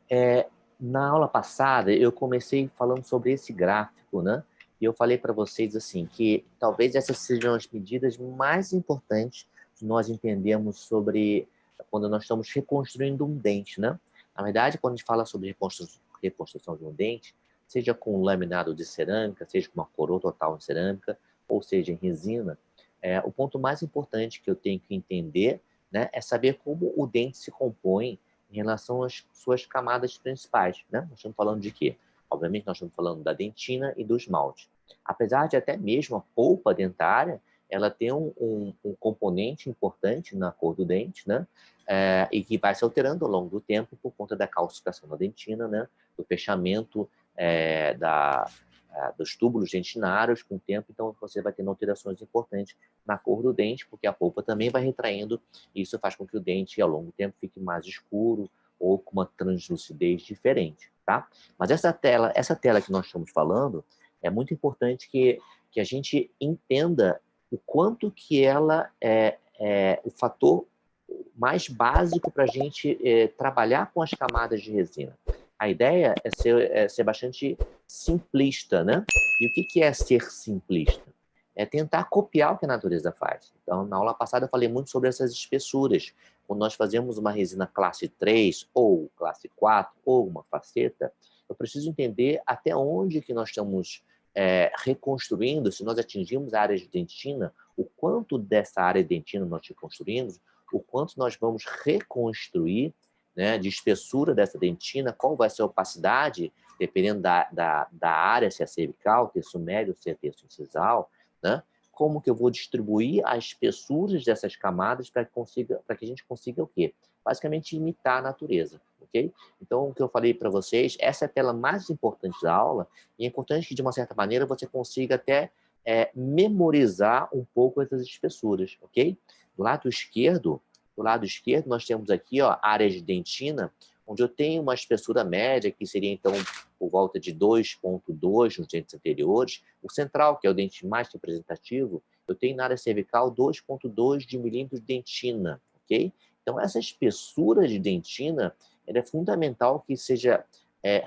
É, na aula passada, eu comecei falando sobre esse gráfico, né? E eu falei para vocês assim que talvez essas sejam as medidas mais importantes que nós entendemos sobre quando nós estamos reconstruindo um dente, né? Na verdade, quando a gente fala sobre reconstrução de um dente, seja com laminado de cerâmica, seja com uma coroa total em cerâmica, ou seja em resina, o ponto mais importante que eu tenho que entender, né, é saber como o dente se compõe em relação às suas camadas principais, né? Nós estamos falando de quê? Obviamente, nós estamos falando da dentina e do esmalte. Apesar de até mesmo a polpa dentária, ela tem um componente importante na cor do dente, né? E que vai se alterando ao longo do tempo por conta da calcificação da dentina, né? Do fechamento dos túbulos dentinários com o tempo. Então, você vai tendo alterações importantes na cor do dente, porque a polpa também vai retraindo, e isso faz com que o dente, ao longo do tempo, fique mais escuro ou com uma translucidez diferente, tá? Mas essa tela que nós estamos falando, é muito importante que a gente entenda o quanto que ela é o fator mais básico para a gente trabalhar com as camadas de resina. A ideia é ser bastante simplista, né? E o que é ser simplista? É tentar copiar o que a natureza faz. Então, na aula passada eu falei muito sobre essas espessuras. Quando nós fazemos uma resina classe 3 ou classe 4 ou uma faceta, eu preciso entender até onde que nós estamos reconstruindo, se nós atingimos a área de dentina, o quanto dessa área de dentina nós reconstruímos, o quanto nós vamos reconstruir, né, de espessura dessa dentina, qual vai ser a opacidade, dependendo da área, se é cervical, terço médio, se é terço incisal, né? Como que eu vou distribuir as espessuras dessas camadas para que a gente consiga o quê? Basicamente imitar a natureza, ok? Então, o que eu falei para vocês, essa é a tela mais importante da aula, e é importante que, de uma certa maneira, você consiga até memorizar um pouco essas espessuras, ok? Do lado esquerdo, nós temos aqui, ó, área de dentina, onde eu tenho uma espessura média, que seria, então, por volta de 2,2 nos dentes anteriores. O central, que é o dente mais representativo, eu tenho na área cervical 2,2 de milímetros de dentina, ok? Então, essa espessura de dentina, ela é fundamental que seja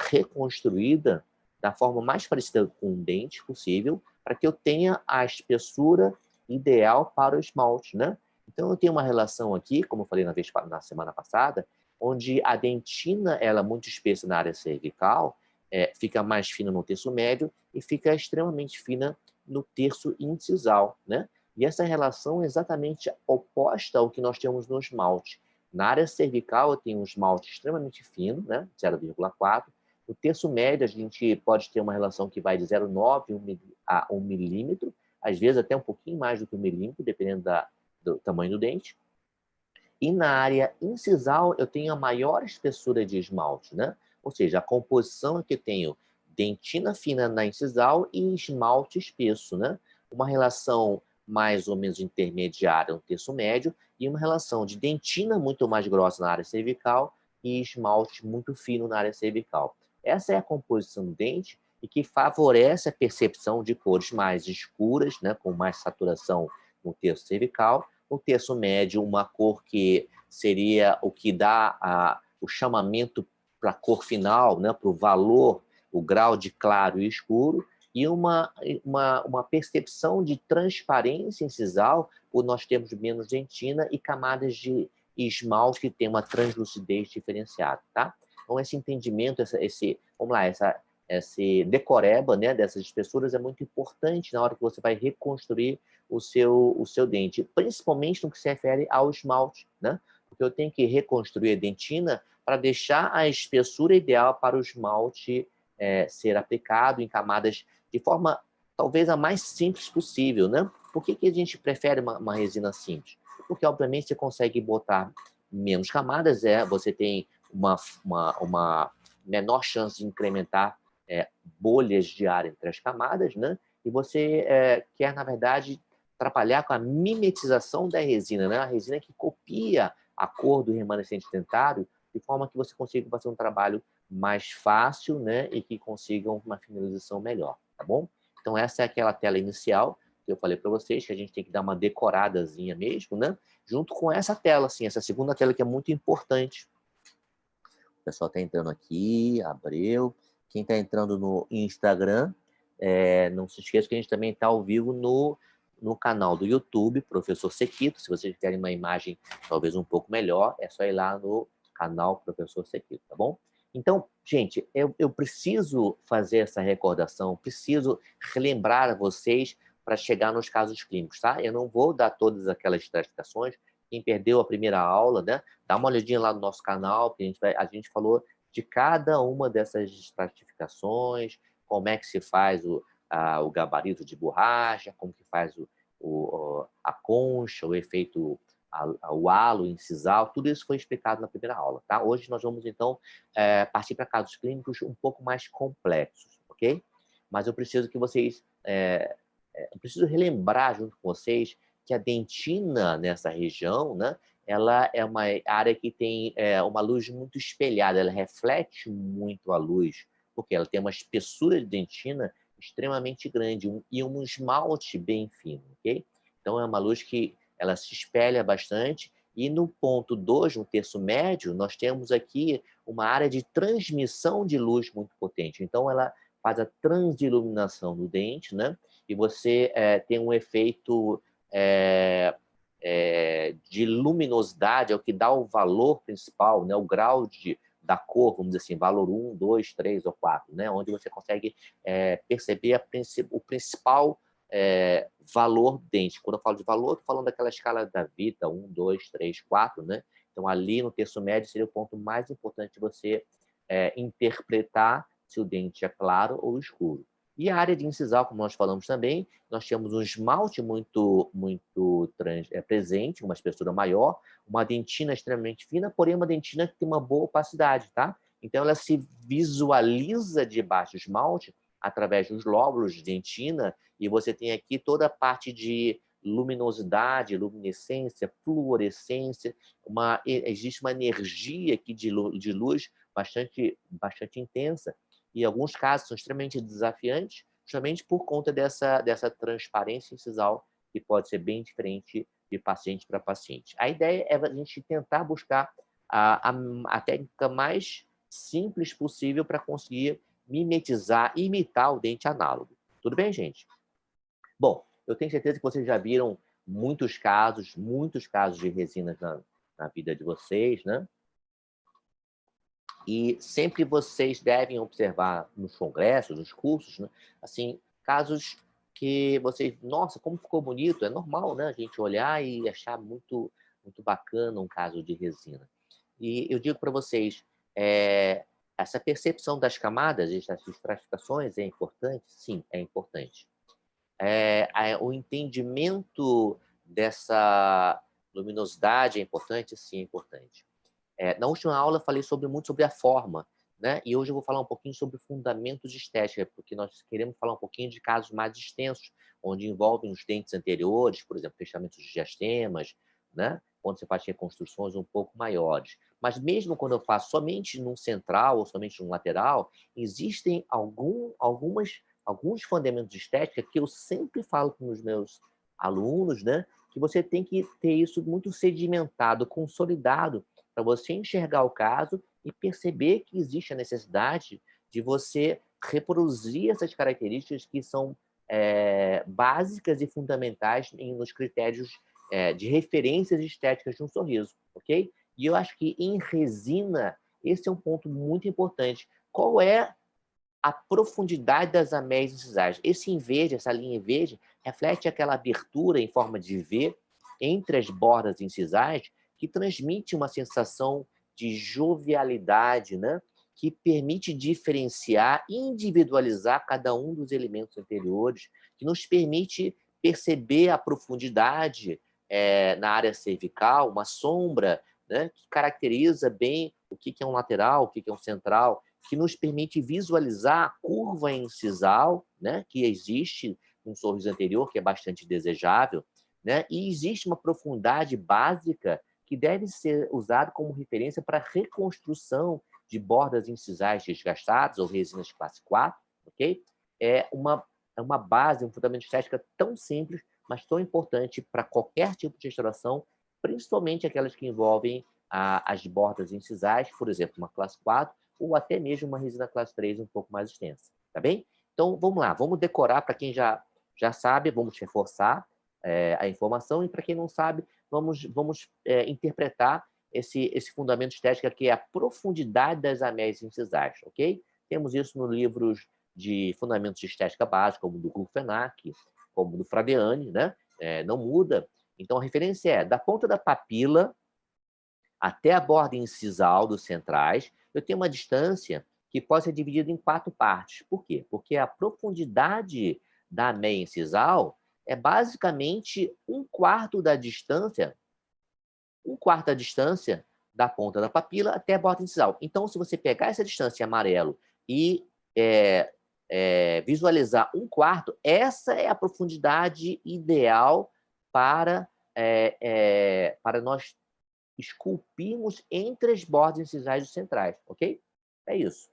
reconstruída da forma mais parecida com um dente possível, para que eu tenha a espessura ideal para o esmalte, né? Então, eu tenho uma relação aqui, como eu falei na semana passada, onde a dentina ela é muito espessa na área cervical, fica mais fina no terço médio e fica extremamente fina no terço incisal, né? E essa relação é exatamente oposta ao que nós temos no esmalte. Na área cervical, eu tenho um esmalte extremamente fino, né? 0,4. No terço médio, a gente pode ter uma relação que vai de 0,9 a 1 milímetro, às vezes até um pouquinho mais do que 1 milímetro, dependendo do tamanho do dente. E na área incisal, eu tenho a maior espessura de esmalte, né? Ou seja, a composição é que eu tenho dentina fina na incisal e esmalte espesso, né? Uma relação mais ou menos intermediária no terço médio e uma relação de dentina muito mais grossa na área cervical e esmalte muito fino na área cervical. Essa é a composição do dente e que favorece a percepção de cores mais escuras, né? Com mais saturação no terço cervical, o terço médio, uma cor que seria o que dá o chamamento para a cor final, né, para o valor, o grau de claro e escuro, e uma percepção de transparência incisal, por nós termos menos dentina e camadas de esmalte que tem uma translucidez diferenciada, tá? Então, esse entendimento, vamos lá, esse decoreba, né, dessas espessuras é muito importante na hora que você vai reconstruir o seu dente, principalmente no que se refere ao esmalte, né? Porque eu tenho que reconstruir a dentina para deixar a espessura ideal para o esmalte ser aplicado em camadas de forma talvez a mais simples possível, né? Por que a gente prefere uma resina simples? Porque, obviamente, você consegue botar menos camadas, você tem uma menor chance de incrementar bolhas de ar entre as camadas, né? E você quer, na verdade, trabalhar com a mimetização da resina, né? A resina que copia a cor do remanescente dentário, de forma que você consiga fazer um trabalho mais fácil, né? E que consiga uma finalização melhor, tá bom? Então, essa é aquela tela inicial que eu falei para vocês, que a gente tem que dar uma decoradazinha mesmo, né? Junto com essa tela, assim, essa segunda tela que é muito importante. O pessoal está entrando aqui, Abreu. Quem está entrando no Instagram, não se esqueça que a gente também está ao vivo no canal do YouTube, Professor Sequito. Se vocês querem uma imagem talvez um pouco melhor, é só ir lá no canal Professor Sequito, tá bom? Então, gente, eu preciso fazer essa recordação, preciso relembrar a vocês para chegar nos casos clínicos, tá? Eu não vou dar todas aquelas estratificações. Quem perdeu a primeira aula, né? Dá uma olhadinha lá no nosso canal, que a gente falou de cada uma dessas estratificações, como é que se faz o gabarito de borracha, como que faz a concha, o efeito, o halo incisal, tudo isso foi explicado na primeira aula, tá? Hoje nós vamos, então, partir para casos clínicos um pouco mais complexos, ok? Mas eu preciso que vocês... eu preciso relembrar junto com vocês que a dentina nessa região, né, ela é uma área que tem uma luz muito espelhada, ela reflete muito a luz, porque ela tem uma espessura de dentina extremamente grande e um esmalte bem fino, ok? Então, é uma luz que ela se espelha bastante e no ponto 2, no terço médio, nós temos aqui uma área de transmissão de luz muito potente. Então, ela faz a transiluminação do dente, né? E você tem um efeito de luminosidade, é o que dá o valor principal, né? O grau da cor, vamos dizer assim, valor 1, 2, 3 ou 4, né? Onde você consegue perceber o principal valor do dente. Quando eu falo de valor, estou falando daquela escala da Vita, 1, 2, 3, 4, né? Então, ali no terço médio seria o ponto mais importante de você interpretar se o dente é claro ou escuro. E a área de incisal, como nós falamos também, nós temos um esmalte muito presente, uma espessura maior, uma dentina extremamente fina, porém uma dentina que tem uma boa opacidade, tá? Então, ela se visualiza debaixo do esmalte através dos lóbulos de dentina e você tem aqui toda a parte de luminosidade, luminescência, fluorescência, existe uma energia aqui de luz bastante intensa. E alguns casos são extremamente desafiantes, justamente por conta dessa transparência incisal, que pode ser bem diferente de paciente para paciente. A ideia é a gente tentar buscar a técnica mais simples possível para conseguir imitar o dente análogo. Tudo bem, gente? Bom, eu tenho certeza que vocês já viram muitos casos de resinas na vida de vocês, né? E sempre vocês devem observar nos congressos, nos cursos, né? Assim, casos que vocês... Nossa, como ficou bonito! É normal, né? A gente olhar e achar muito, muito bacana um caso de resina. E eu digo para vocês, essa percepção das camadas, das estratificações é importante? Sim, é importante. O entendimento dessa luminosidade é importante? Sim, é importante. Na última aula, eu falei muito sobre a forma, né? E hoje eu vou falar um pouquinho sobre fundamentos de estética, porque nós queremos falar um pouquinho de casos mais extensos, onde envolvem os dentes anteriores, por exemplo, fechamentos de diastemas, né? Onde você faz reconstruções um pouco maiores. Mas mesmo quando eu faço somente num central ou somente num lateral, existem alguns fundamentos de estética que eu sempre falo com os meus alunos, né? Que você tem que ter isso muito sedimentado, consolidado, para você enxergar o caso e perceber que existe a necessidade de você reproduzir essas características que são básicas e fundamentais nos critérios de referências estéticas de um sorriso, ok? E eu acho que em resina, esse é um ponto muito importante. Qual é a profundidade das ameias incisais? Esse em verde, essa linha em verde, reflete aquela abertura em forma de V entre as bordas incisais que transmite uma sensação de jovialidade, né? Que permite diferenciar, individualizar cada um dos elementos anteriores, que nos permite perceber a profundidade na área cervical, uma sombra, né? Que caracteriza bem o que é um lateral, o que é um central, que nos permite visualizar a curva incisal, né? Que existe num sorriso anterior, que é bastante desejável, né? E existe uma profundidade básica que deve ser usado como referência para reconstrução de bordas incisais desgastadas ou resinas classe 4, ok? É uma base, um fundamento estética tão simples, mas tão importante para qualquer tipo de restauração, principalmente aquelas que envolvem as bordas incisais, por exemplo, uma classe 4, ou até mesmo uma resina classe 3 um pouco mais extensa, tá bem? Então, vamos lá, vamos decorar para quem já sabe, vamos reforçar a informação, e para quem não sabe, vamos interpretar esse fundamento de estética, que é a profundidade das ameias incisais, ok? Temos isso nos livros de fundamentos de estética básica, como do Rufenac, como do Fradiani, né? Não muda. Então, a referência é da ponta da papila até a borda incisal dos centrais, eu tenho uma distância que pode ser dividida em 4 partes. Por quê? Porque a profundidade da meia incisal é basicamente um quarto da distância da ponta da papila até a borda incisal. Então, se você pegar essa distância em amarelo e visualizar um quarto, essa é a profundidade ideal para nós esculpirmos entre as bordas incisais dos centrais, ok? É isso,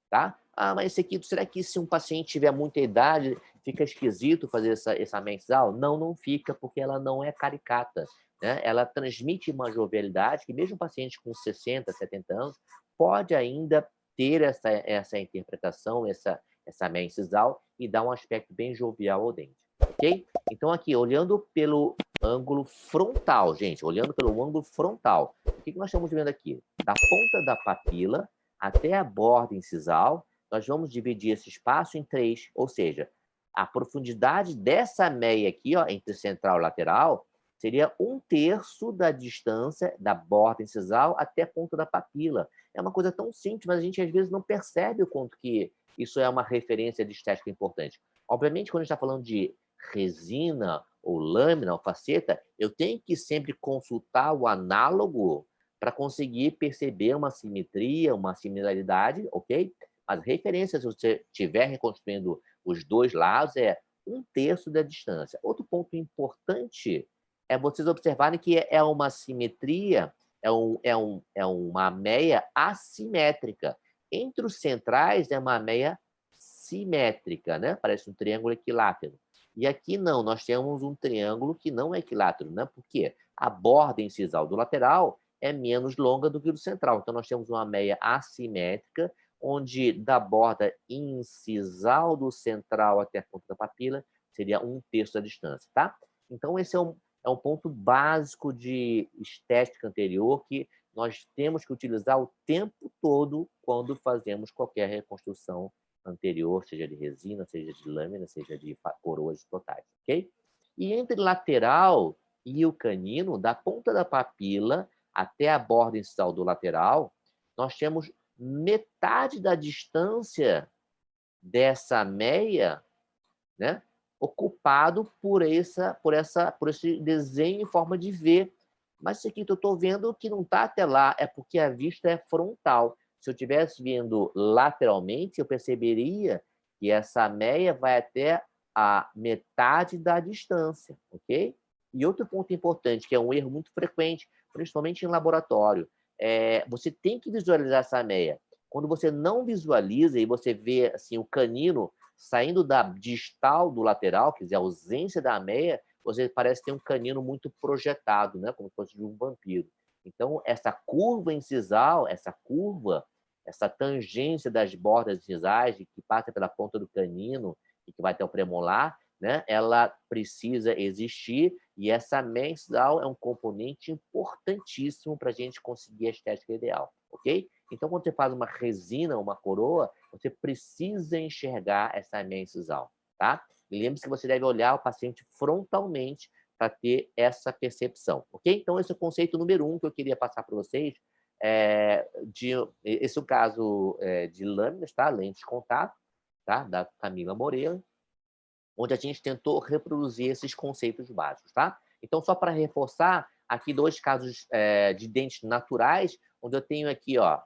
tá? Ah, mas esse aqui, será que se um paciente tiver muita idade, fica esquisito fazer essa meia incisal? Não, não fica, porque ela não é caricata, né? Ela transmite uma jovialidade que mesmo um paciente com 60, 70 anos pode ainda ter essa interpretação, essa meia incisal, e dar um aspecto bem jovial ao dente, ok? Então, aqui, olhando pelo ângulo frontal, gente, olhando pelo ângulo frontal, o que nós estamos vendo aqui? Da ponta da papila até a borda incisal, nós vamos dividir esse espaço em 3, ou seja, a profundidade dessa meia aqui, ó, entre central e lateral, seria 1/3 da distância da borda incisal até a ponta da papila. É uma coisa tão simples, mas a gente às vezes não percebe o quanto que isso é uma referência de estética importante. Obviamente, quando a gente está falando de resina ou lâmina ou faceta, eu tenho que sempre consultar o análogo para conseguir perceber uma simetria, uma similaridade, ok? As referências, se você estiver reconstruindo os dois lados, é 1/3 da distância. Outro ponto importante é vocês observarem que é uma simetria, é uma meia assimétrica. Entre os centrais é uma meia simétrica, né? Parece um triângulo equilátero. E aqui não, nós temos um triângulo que não é equilátero, né? Por quê? A borda incisal do lateral é menos longa do que do central. Então, nós temos uma meia assimétrica, onde da borda incisal do central até a ponta da papila seria 1/3 da distância, tá? Então, esse é um ponto básico de estética anterior que nós temos que utilizar o tempo todo quando fazemos qualquer reconstrução anterior, seja de resina, seja de lâmina, seja de coroas totais, ok? E entre lateral e o canino, da ponta da papila até a borda incisal do lateral, nós temos metade da distância dessa meia, né, ocupado por esse desenho em forma de V. Mas isso aqui que eu estou vendo que não está até lá, é porque a vista é frontal. Se eu estivesse vendo lateralmente, eu perceberia que essa meia vai até a metade da distância, ok? E outro ponto importante, que é um erro muito frequente, principalmente em laboratório, você tem que visualizar essa meia. Quando você não visualiza e você vê assim, o canino saindo da distal do lateral, quer dizer, a ausência da meia, você parece ter um canino muito projetado, né? Como se fosse de um vampiro. Então, essa curva incisal, essa tangência das bordas incisais, que passa pela ponta do canino e que vai até o premolar, né? Ela precisa existir, e essa meia incisal é um componente importantíssimo para a gente conseguir a estética ideal, ok? Então, quando você faz uma resina, uma coroa, você precisa enxergar essa meia incisal, tá? E lembre-se que você deve olhar o paciente frontalmente para ter essa percepção, ok? Então, esse é o conceito número 1 que eu queria passar para vocês. Esse é o caso de lâminas, tá? Lentes de contato, tá? Da Camila Moreira, onde a gente tentou reproduzir esses conceitos básicos, tá? Então, só para reforçar, aqui 2 casos de dentes naturais, onde eu tenho aqui, ó,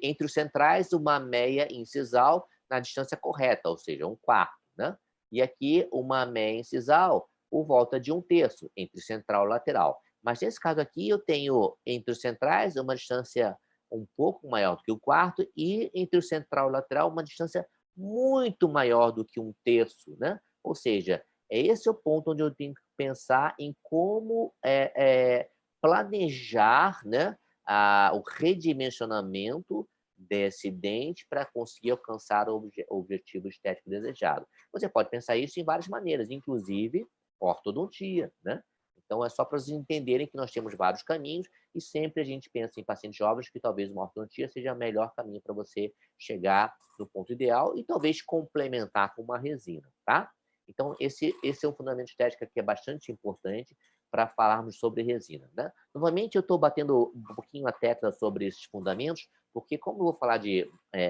entre os centrais, uma meia incisal na distância correta, ou seja, 1/4, né? E aqui uma meia incisal por volta de 1/3, entre central e lateral. Mas nesse caso aqui, eu tenho entre os centrais uma distância um pouco maior do que 1/4, e entre o central e o lateral uma distância muito maior do que 1/3, né? Ou seja, esse é o ponto onde eu tenho que pensar em como planejar, né, o redimensionamento desse dente para conseguir alcançar o objetivo estético desejado. Você pode pensar isso em várias maneiras, inclusive ortodontia, né? Então, é só para vocês entenderem que nós temos vários caminhos e sempre a gente pensa em pacientes jovens que talvez uma ortodontia seja o melhor caminho para você chegar no ponto ideal e talvez complementar com uma resina, tá? Então, esse é um fundamento estético que é bastante importante para falarmos sobre resina, né? Novamente, eu estou batendo um pouquinho a tecla sobre esses fundamentos, porque como eu vou falar de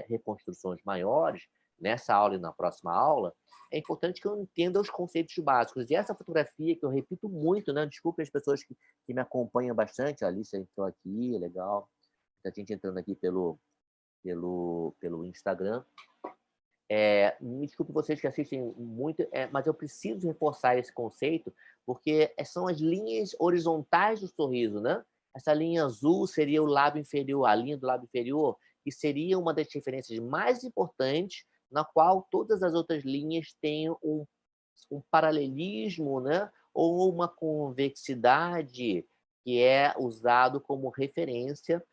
reconstruções maiores, nessa aula e na próxima aula, é importante que eu entenda os conceitos básicos. E essa fotografia que eu repito muito, né? Desculpe as pessoas que me acompanham bastante. A Alice entrou aqui, legal. A gente entrando aqui pelo Instagram. Me desculpe vocês que assistem muito, mas eu preciso reforçar esse conceito, porque são as linhas horizontais do sorriso, né? Essa linha azul seria o lábio inferior, a linha do lábio inferior, que seria uma das referências mais importantes, na qual todas as outras linhas têm um paralelismo, né? Ou uma convexidade que é usado como referência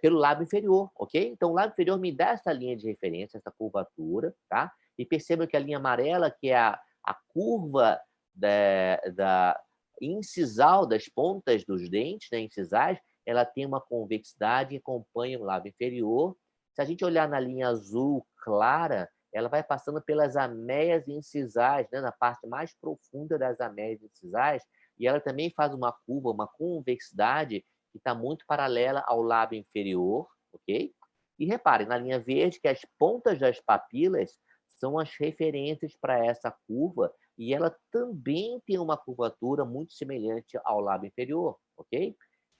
pelo lábio inferior, ok? Então, o lábio inferior me dá essa linha de referência, essa curvatura, tá? E percebam que a linha amarela, que é a curva da incisal, das pontas dos dentes, né, incisais, ela tem uma convexidade e acompanha o lábio inferior. Se a gente olhar na linha azul clara, ela vai passando pelas ameias incisais, né, na parte mais profunda das ameias incisais, e ela também faz uma curva, uma convexidade que está muito paralela ao lábio inferior, ok? E reparem, na linha verde, que as pontas das papilas são as referências para essa curva, e ela também tem uma curvatura muito semelhante ao lábio inferior, ok?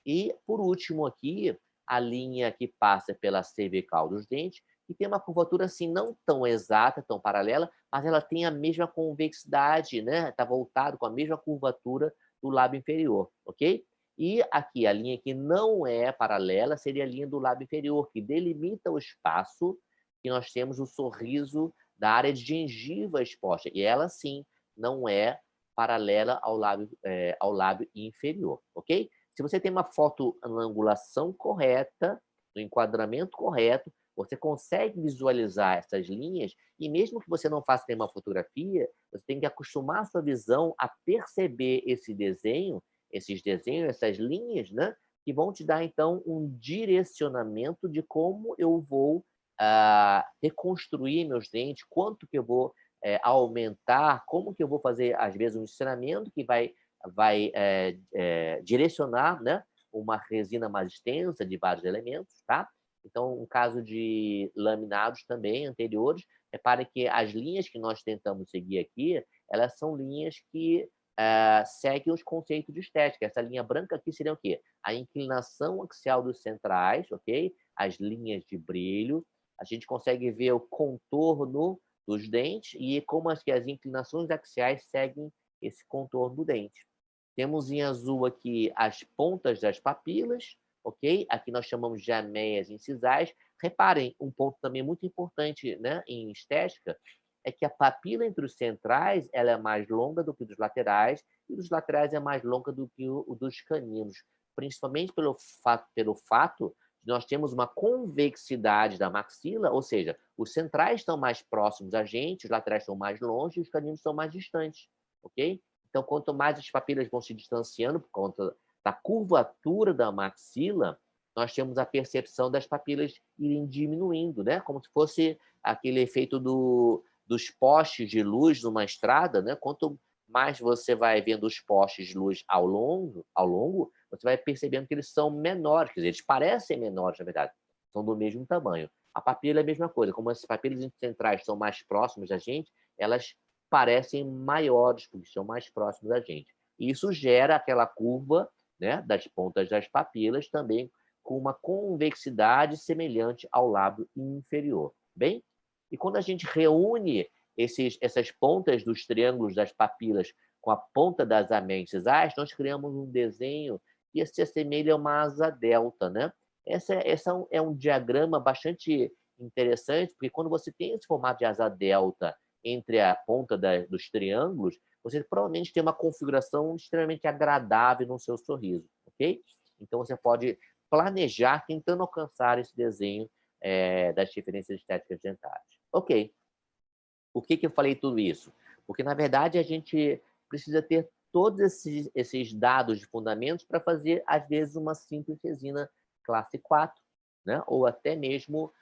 E, por último aqui, a linha que passa pela cervical dos dentes, que tem uma curvatura assim não tão exata, tão paralela, mas ela tem a mesma convexidade, né? Está voltado com a mesma curvatura do lábio inferior, ok? E aqui, a linha que não é paralela seria a linha do lábio inferior, que delimita o espaço que nós temos no sorriso da área de gengiva exposta. E ela, sim, não é paralela ao lábio inferior, ok? Se você tem uma foto na angulação correta, no enquadramento correto, você consegue visualizar essas linhas e mesmo que você não faça nenhuma fotografia, você tem que acostumar a sua visão a perceber esse desenho, esses desenhos, essas linhas, né? Que vão te dar, então, um direcionamento de como eu vou reconstruir meus dentes, quanto que eu vou aumentar, como que eu vou fazer, às vezes, um ensinamento que vai direcionar, né, uma resina mais extensa de vários elementos, tá? Então, um caso de laminados também anteriores, repare que as linhas que nós tentamos seguir aqui, elas são linhas que seguem os conceitos de estética. Essa linha branca aqui seria o quê? A inclinação axial dos centrais, ok? As linhas de brilho. A gente consegue ver o contorno dos dentes e como as inclinações axiais seguem esse contorno do dente. Temos em azul aqui as pontas das papilas, ok? Aqui nós chamamos de ameias incisais. Reparem, um ponto também muito importante, né, em estética, é que a papila entre os centrais ela é mais longa do que dos laterais, e dos laterais é mais longa do que o dos caninos, principalmente pelo fato de nós termos uma convexidade da maxila, ou seja, os centrais estão mais próximos da gente, os laterais estão mais longe e os caninos estão mais distantes, ok? Então, quanto mais as papilas vão se distanciando por conta da curvatura da maxila, nós temos a percepção das papilas irem diminuindo, né? Como se fosse aquele efeito dos postes de luz numa estrada, né? Quanto mais você vai vendo os postes de luz ao longo, você vai percebendo que eles são menores, quer dizer, eles parecem menores, na verdade, são do mesmo tamanho. A papila é a mesma coisa, como as papilas centrais são mais próximas da gente, elas parecem maiores, porque são mais próximos da gente. E isso gera aquela curva, né, das pontas das papilas, também com uma convexidade semelhante ao lábio inferior. Bem? E quando a gente reúne essas pontas dos triângulos das papilas com a ponta das ameias incisais, nós criamos um desenho que se assemelha a uma asa delta, né? Essa é um diagrama bastante interessante, porque quando você tem esse formato de asa delta entre a ponta dos triângulos, você provavelmente tem uma configuração extremamente agradável no seu sorriso, ok? Então, você pode planejar tentando alcançar esse desenho das referências estéticas dentárias. Ok. Por que eu falei tudo isso? Porque, na verdade, a gente precisa ter todos esses dados de fundamentos para fazer, às vezes, uma simples resina classe 4, né? Ou até mesmo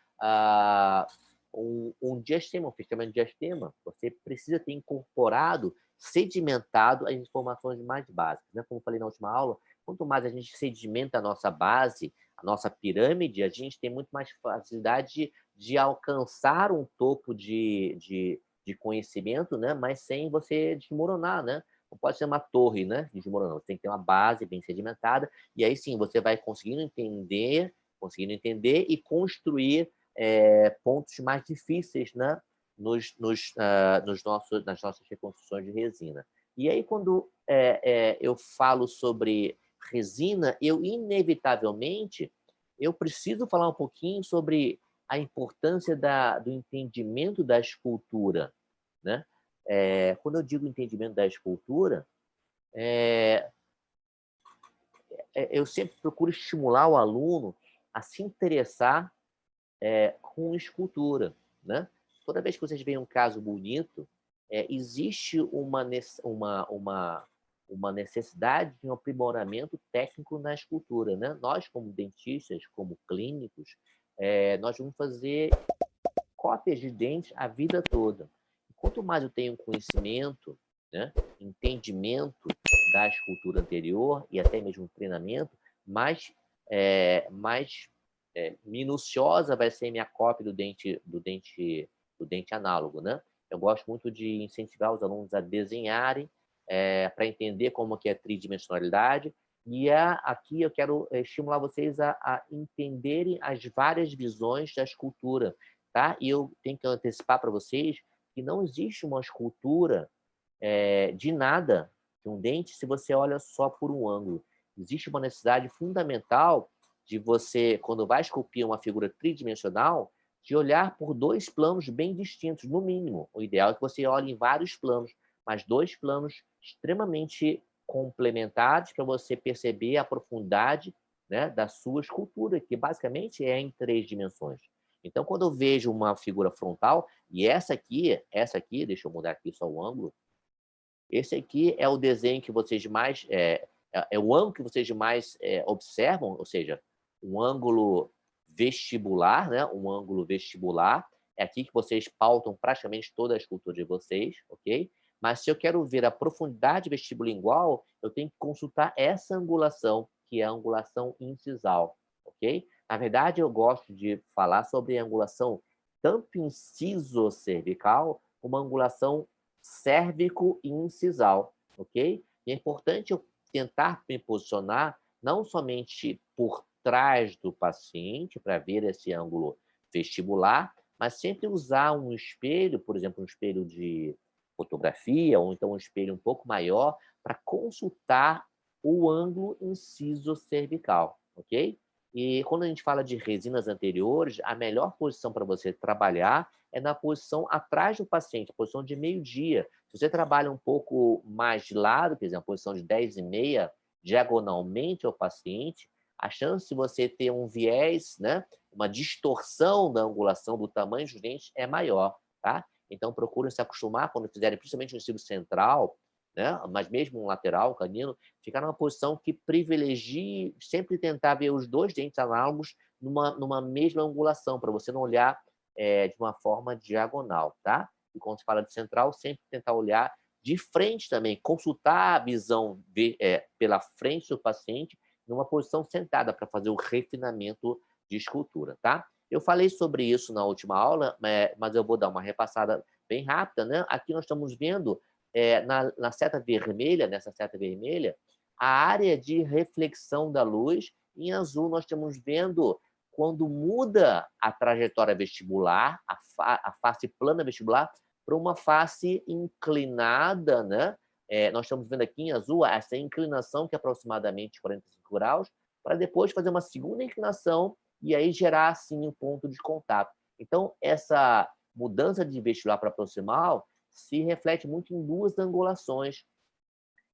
um diastema, um fechamento de diastema. Você precisa ter incorporado, sedimentado as informações mais básicas, né? Como eu falei na última aula, quanto mais a gente sedimenta a nossa base, a nossa pirâmide, a gente tem muito mais facilidade de alcançar um topo de conhecimento, né? Mas sem você desmoronar, né? Não pode ser uma torre, né? Desmoronando. Você tem que ter uma base bem sedimentada, e aí sim você vai conseguindo entender e construir pontos mais difíceis, né? Nas nossas reconstruções de resina. E aí, quando eu falo sobre resina, inevitavelmente eu preciso falar um pouquinho sobre a importância do entendimento da escultura, né? Quando eu digo entendimento da escultura, eu sempre procuro estimular o aluno a se interessar com escultura, né? Toda vez que vocês veem um caso bonito, existe uma necessidade de um aprimoramento técnico na escultura, né? Nós, como dentistas, como clínicos, nós vamos fazer cópias de dentes a vida toda. Quanto mais eu tenho conhecimento, né, entendimento da escultura anterior e até mesmo treinamento, mais minuciosa vai ser minha cópia do dente análogo, né? Eu gosto muito de incentivar os alunos a desenharem para entender como que é a tridimensionalidade, e aqui eu quero estimular vocês a entenderem as várias visões da escultura, tá? E eu tenho que antecipar para vocês que não existe uma escultura de nada, de um dente, se você olha só por um ângulo. Existe uma necessidade fundamental de você, quando vai esculpir uma figura tridimensional, de olhar por dois planos bem distintos, no mínimo. O ideal é que você olhe em vários planos, mas dois planos extremamente complementares para você perceber a profundidade, né, da sua escultura, que basicamente é em 3 dimensões. Então, quando eu vejo uma figura frontal, e essa aqui, deixa eu mudar aqui só o ângulo, esse aqui é o desenho que vocês mais... É o ângulo que vocês mais observam, ou seja, um ângulo vestibular, né? Um ângulo vestibular. É aqui que vocês pautam praticamente toda a escultura de vocês, ok? Mas se eu quero ver a profundidade vestibulingual, eu tenho que consultar essa angulação, que é a angulação incisal, ok? Na verdade, eu gosto de falar sobre a angulação tanto inciso-cervical como a angulação cérvico e incisal, ok? E é importante eu tentar me posicionar não somente por trás do paciente para ver esse ângulo vestibular, mas sempre usar um espelho, por exemplo, um espelho de fotografia, ou então um espelho um pouco maior, para consultar o ângulo inciso-cervical, ok? E quando a gente fala de resinas anteriores, a melhor posição para você trabalhar é na posição atrás do paciente, a posição de meio-dia. Se você trabalha um pouco mais de lado, por exemplo, a posição de 10,5, diagonalmente ao paciente, a chance de você ter um viés, né, uma distorção da angulação do tamanho dos dentes é maior, tá? Então, procurem se acostumar, quando fizerem, principalmente no cílio central, né, mas mesmo um lateral, canino, ficar numa posição que privilegie sempre tentar ver os dois dentes análogos numa mesma angulação, para você não olhar de uma forma diagonal, tá? E quando se fala de central, sempre tentar olhar de frente também, consultar a visão pela frente do paciente numa posição sentada para fazer o refinamento de escultura, tá? Eu falei sobre isso na última aula, mas eu vou dar uma repassada bem rápida, né? Aqui nós estamos vendo na seta vermelha, nessa seta vermelha, a área de reflexão da luz. Em azul, nós estamos vendo quando muda a trajetória vestibular, a face plana vestibular, para uma face inclinada, né? Nós estamos vendo aqui em azul essa inclinação, que é aproximadamente 45 graus, para depois fazer uma segunda inclinação e aí gerar, assim, um ponto de contato. Então, essa mudança de vestibular para proximal se reflete muito em duas angulações.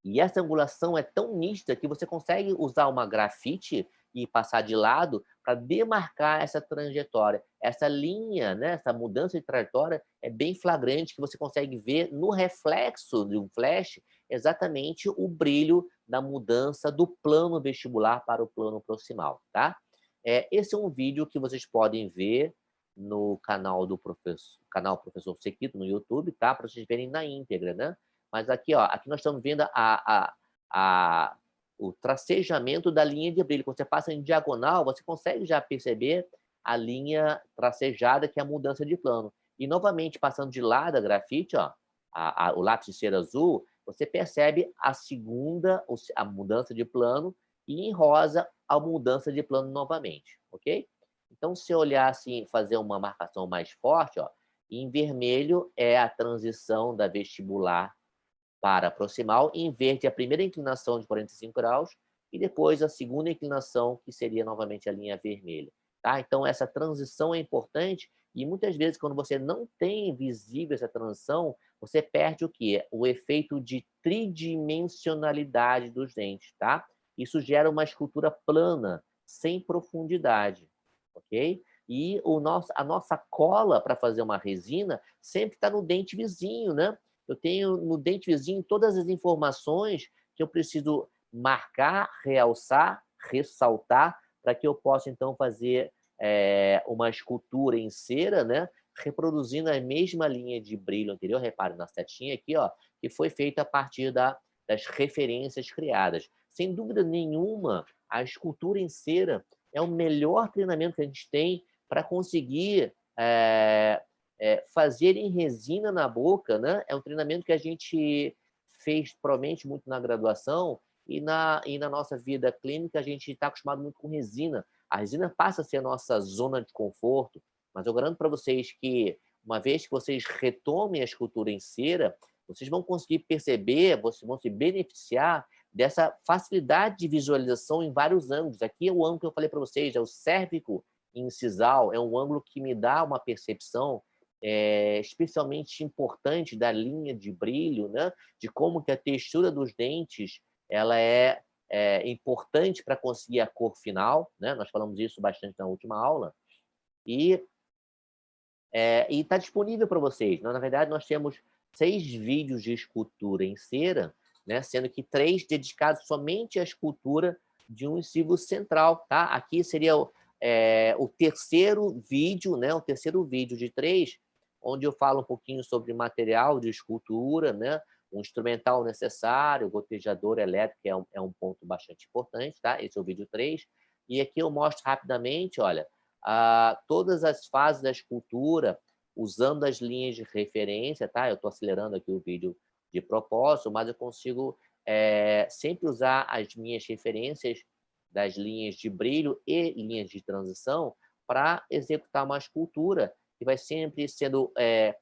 E essa angulação é tão nítida que você consegue usar uma grafite e passar de lado para demarcar essa trajetória. Essa linha, né, essa mudança de trajetória é bem flagrante, que você consegue ver no reflexo de um flash exatamente o brilho da mudança do plano vestibular para o plano proximal, tá? Esse é um vídeo que vocês podem ver no canal do Professor Sequito no YouTube, tá? Para vocês verem na íntegra, né? Mas aqui, ó, aqui nós estamos vendo o tracejamento da linha de brilho. Quando você passa em diagonal, você consegue já perceber a linha tracejada, que é a mudança de plano. E, novamente, passando de lado a grafite, ó, o lápis de cera azul, você percebe a mudança de plano, e em rosa, a mudança de plano novamente, ok? Então, se eu olhar assim, fazer uma marcação mais forte, ó, em vermelho é a transição da vestibular para a proximal, em verde a primeira inclinação de 45 graus e depois a segunda inclinação, que seria novamente a linha vermelha. Tá? Então, essa transição é importante e muitas vezes, quando você não tem visível essa transição, você perde o quê? O efeito de tridimensionalidade dos dentes. Tá? Isso gera uma escultura plana, sem profundidade. Ok? E a nossa cola para fazer uma resina sempre está no dente vizinho, né? Eu tenho no dente vizinho todas as informações que eu preciso marcar, realçar, ressaltar, para que eu possa, então, fazer uma escultura em cera, né? Reproduzindo a mesma linha de brilho anterior. Repare na setinha aqui, ó, que foi feita a partir das referências criadas. Sem dúvida nenhuma, a escultura em cera é o melhor treinamento que a gente tem para conseguir fazer em resina na boca, né? É um treinamento que a gente fez provavelmente muito na graduação e na nossa vida clínica a gente está acostumado muito com resina. A resina passa a ser a nossa zona de conforto, mas eu garanto para vocês que uma vez que vocês retomem a escultura em cera, vocês vão conseguir perceber, vocês vão se beneficiar dessa facilidade de visualização em vários ângulos. Aqui é o ângulo que eu falei para vocês, é o cérvico incisal, é um ângulo que me dá uma percepção especialmente importante da linha de brilho, né? De como que a textura dos dentes ela é importante para conseguir a cor final, né? Nós falamos isso bastante na última aula. E está disponível para vocês. Na verdade, nós temos 6 vídeos de escultura em cera, né? Sendo que 3 dedicados somente à escultura de um incisivo central. Tá? Aqui seria o terceiro vídeo, né? O terceiro vídeo de 3, onde eu falo um pouquinho sobre material de escultura, né? O instrumental necessário, o gotejador elétrico, que é um ponto bastante importante. Tá? Esse é o vídeo 3. E aqui eu mostro rapidamente, olha, todas as fases da escultura, usando as linhas de referência, tá? Eu estou acelerando aqui o vídeo de propósito, mas eu consigo sempre usar as minhas referências das linhas de brilho e linhas de transição para executar uma escultura que vai sempre sendo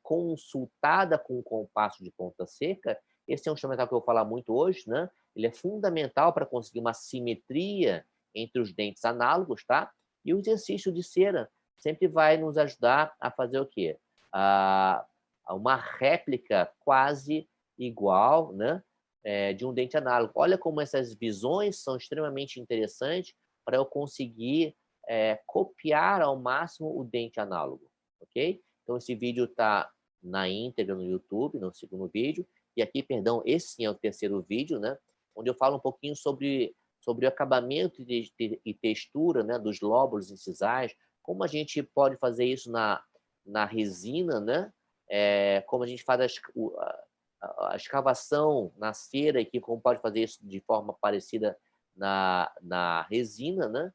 consultada com o compasso de ponta seca. Esse é um instrumental que eu vou falar muito hoje, né? Ele é fundamental para conseguir uma simetria entre os dentes análogos, tá? E o exercício de cera sempre vai nos ajudar a fazer o quê? Uma réplica quase igual, né? De um dente análogo. Olha como essas visões são extremamente interessantes para eu conseguir copiar ao máximo o dente análogo, ok? Então, esse vídeo está na íntegra no YouTube, no segundo vídeo. E aqui, perdão, esse sim é o terceiro vídeo, né? Onde eu falo um pouquinho sobre o acabamento e textura, né, dos lóbulos incisais, como a gente pode fazer isso na resina, né? Como a gente faz a escavação na cera, e como pode fazer isso de forma parecida na resina, né?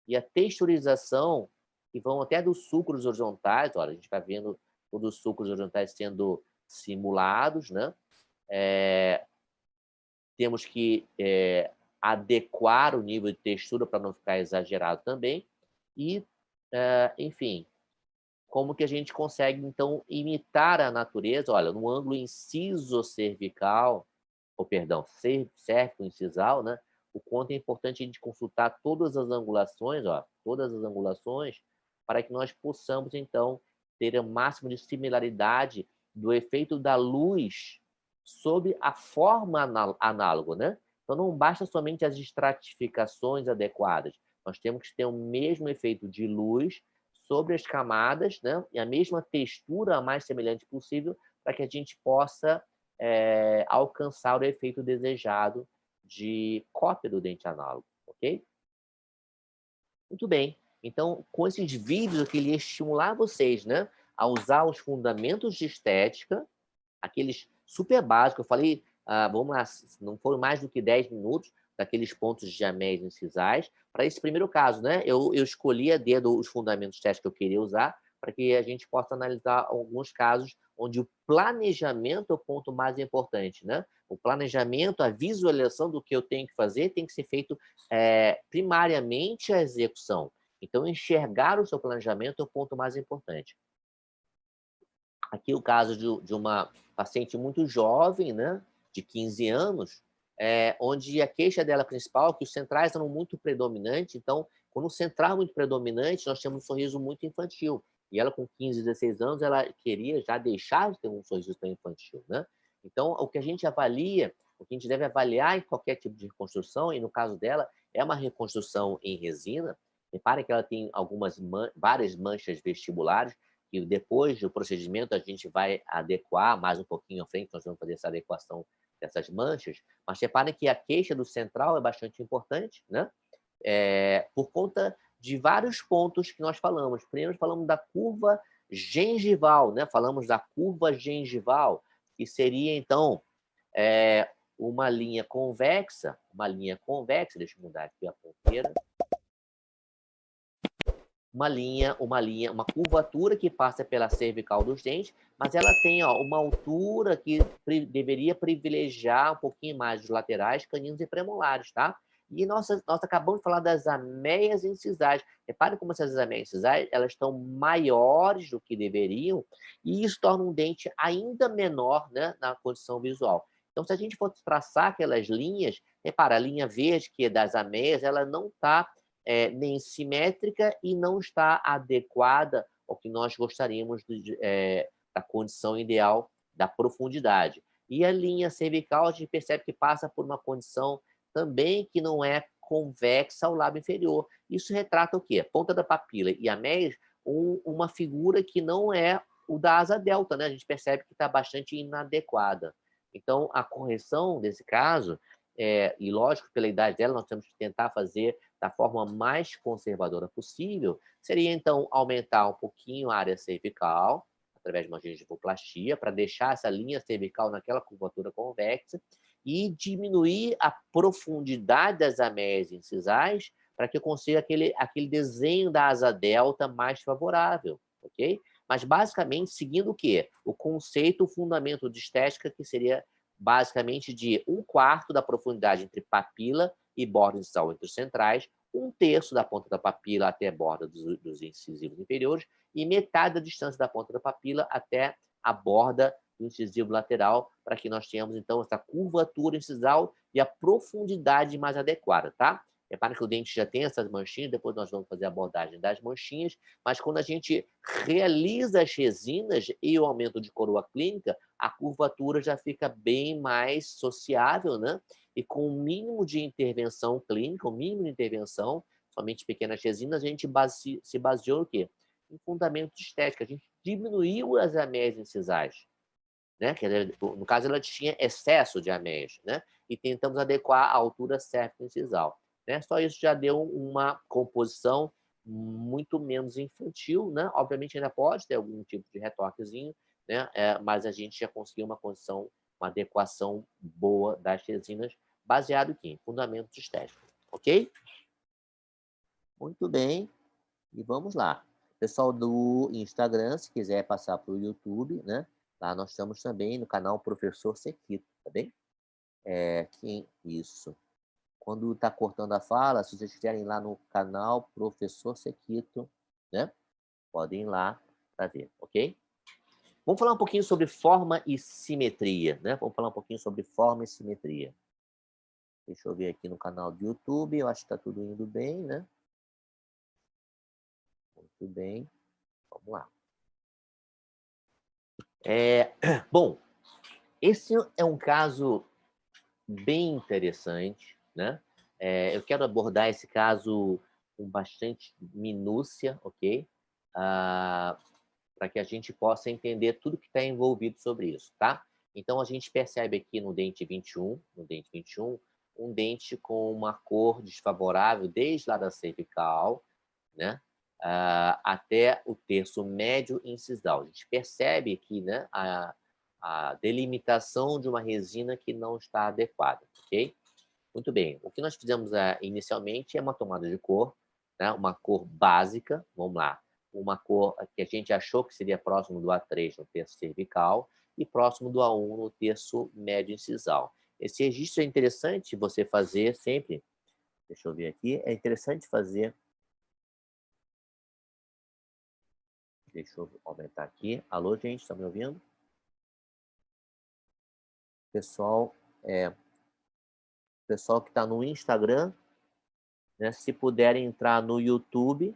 E a texturização, que vão até dos sulcros horizontais, olha, a gente vai vendo todos os sulcros horizontais sendo simulados, né? Temos que adequar o nível de textura para não ficar exagerado também. E, enfim, como que a gente consegue, então, imitar a natureza? Olha, no ângulo inciso-cervical, ou perdão, cérvico-incisal, né? O quanto é importante a gente consultar todas as angulações, ó, todas as angulações, para que nós possamos, então, ter o máximo de similaridade do efeito da luz sobre a forma análoga, né? Então, não basta somente as estratificações adequadas. Nós temos que ter o mesmo efeito de luz sobre as camadas, né? E a mesma textura a mais semelhante possível para que a gente possa alcançar o efeito desejado de cópia do dente análogo, ok? Muito bem. Então, com esses vídeos, eu queria estimular vocês, né, a usar os fundamentos de estética, aqueles super básicos. Eu falei, vamos lá, não foram mais do que 10 minutos daqueles pontos de diamédia incisais. Para esse primeiro caso, né, eu escolhi a dedo os fundamentos de estética que eu queria usar para que a gente possa analisar alguns casos onde o planejamento é o ponto mais importante, né? O planejamento, a visualização do que eu tenho que fazer tem que ser feito primariamente a execução. Então, enxergar o seu planejamento é o ponto mais importante. Aqui o caso de uma paciente muito jovem, né, de 15 anos, onde a queixa dela principal é que os centrais eram muito predominantes. Então, quando o central é muito predominante, nós temos um sorriso muito infantil. E ela, com 15, 16 anos, ela queria já deixar de ter um sorriso tão infantil, né? Então, o que a gente avalia, o que a gente deve avaliar em qualquer tipo de reconstrução, e no caso dela, é uma reconstrução em resina. Repare que ela tem várias manchas vestibulares, e depois do procedimento a gente vai adequar mais um pouquinho à frente, nós vamos fazer essa adequação dessas manchas, mas reparem que a queixa do central é bastante importante, né? Por conta de vários pontos que nós falamos. Primeiro, falamos da curva gengival, né? Falamos da curva gengival, que seria, então, uma linha convexa, deixa eu mudar aqui a ponteira, uma curvatura que passa pela cervical dos dentes, mas ela tem uma altura que deveria privilegiar um pouquinho mais os laterais, caninos e premolares, tá? E nós acabamos de falar das ameias incisais. Repare como essas ameias incisais elas estão maiores do que deveriam, e isso torna um dente ainda menor, né, na condição visual. Então, se a gente for traçar aquelas linhas, repara, a linha verde, que é das ameias, ela não está nem simétrica e não está adequada ao que nós gostaríamos da condição ideal da profundidade. E a linha cervical, a gente percebe que passa por uma condição também que não é convexa ao lábio inferior. Isso retrata o quê? A ponta da papila e a média, uma figura que não é o da asa delta, né? A gente percebe que está bastante inadequada. Então, a correção desse caso, e lógico, pela idade dela, nós temos que tentar fazer da forma mais conservadora possível, seria, então, aumentar um pouquinho a área cervical, através de uma gengivoplastia, para deixar essa linha cervical naquela curvatura convexa, e diminuir a profundidade das ameias incisais para que eu consiga aquele desenho da asa delta mais favorável, ok? Mas, basicamente, seguindo o quê? O conceito, o fundamento de estética, que seria basicamente de 1/4 da profundidade entre papila e borda incisal entre os centrais, 1/3 da ponta da papila até a borda dos incisivos inferiores e metade da distância da ponta da papila até a borda do incisivo lateral, para que nós tenhamos, então, essa curvatura incisal e a profundidade mais adequada, tá? Repara que o dente já tem essas manchinhas, depois nós vamos fazer a abordagem das manchinhas, mas quando a gente realiza as resinas e o aumento de coroa clínica, a curvatura já fica bem mais sociável, né? E com o mínimo de intervenção clínica, o mínimo de intervenção, somente pequenas resinas, a gente se baseou no quê? Em fundamentos estéticos. A gente diminuiu as ameias incisais, né? No caso, ela tinha excesso de ameias, né? E tentamos adequar a altura cérvico-incisal, né? Só isso já deu uma composição muito menos infantil, né? Obviamente ainda pode ter algum tipo de retoquezinho, né? Mas a gente já conseguiu uma condição, uma adequação boa das resinas, baseado em fundamentos estéticos, ok? Muito bem, e vamos lá. Pessoal do Instagram, se quiser passar para o YouTube, né? Lá nós estamos também no canal Professor Sequito, tá bem? Isso. Quando está cortando a fala, se vocês estiverem lá no canal Professor Sequito, né? Podem ir lá para ver, ok? Vamos falar um pouquinho sobre forma e simetria, né? Vamos falar um pouquinho sobre forma e simetria. Deixa eu ver aqui no canal do YouTube, eu acho que está tudo indo bem, né? Muito bem, vamos lá. Bom, Esse é um caso bem interessante, né? Eu quero abordar esse caso com bastante minúcia, ok? Para que a gente possa entender tudo que está envolvido sobre isso, tá? Então, a gente percebe aqui no dente 21, um dente com uma cor desfavorável desde lá da cervical, né? Até o terço médio incisal. A gente percebe aqui, né, a delimitação de uma resina que não está adequada, ok? Muito bem. O que nós fizemos inicialmente é uma tomada de cor, né? Uma cor básica, vamos lá. Uma cor que a gente achou que seria próximo do A3 no terço cervical e próximo do A1 no terço médio incisal. Esse registro é interessante você fazer sempre. Deixa eu ver aqui. É interessante fazer. Deixa eu aumentar aqui. Alô, gente, está me ouvindo? Pessoal, pessoal que está no Instagram, né? Se puderem entrar no YouTube,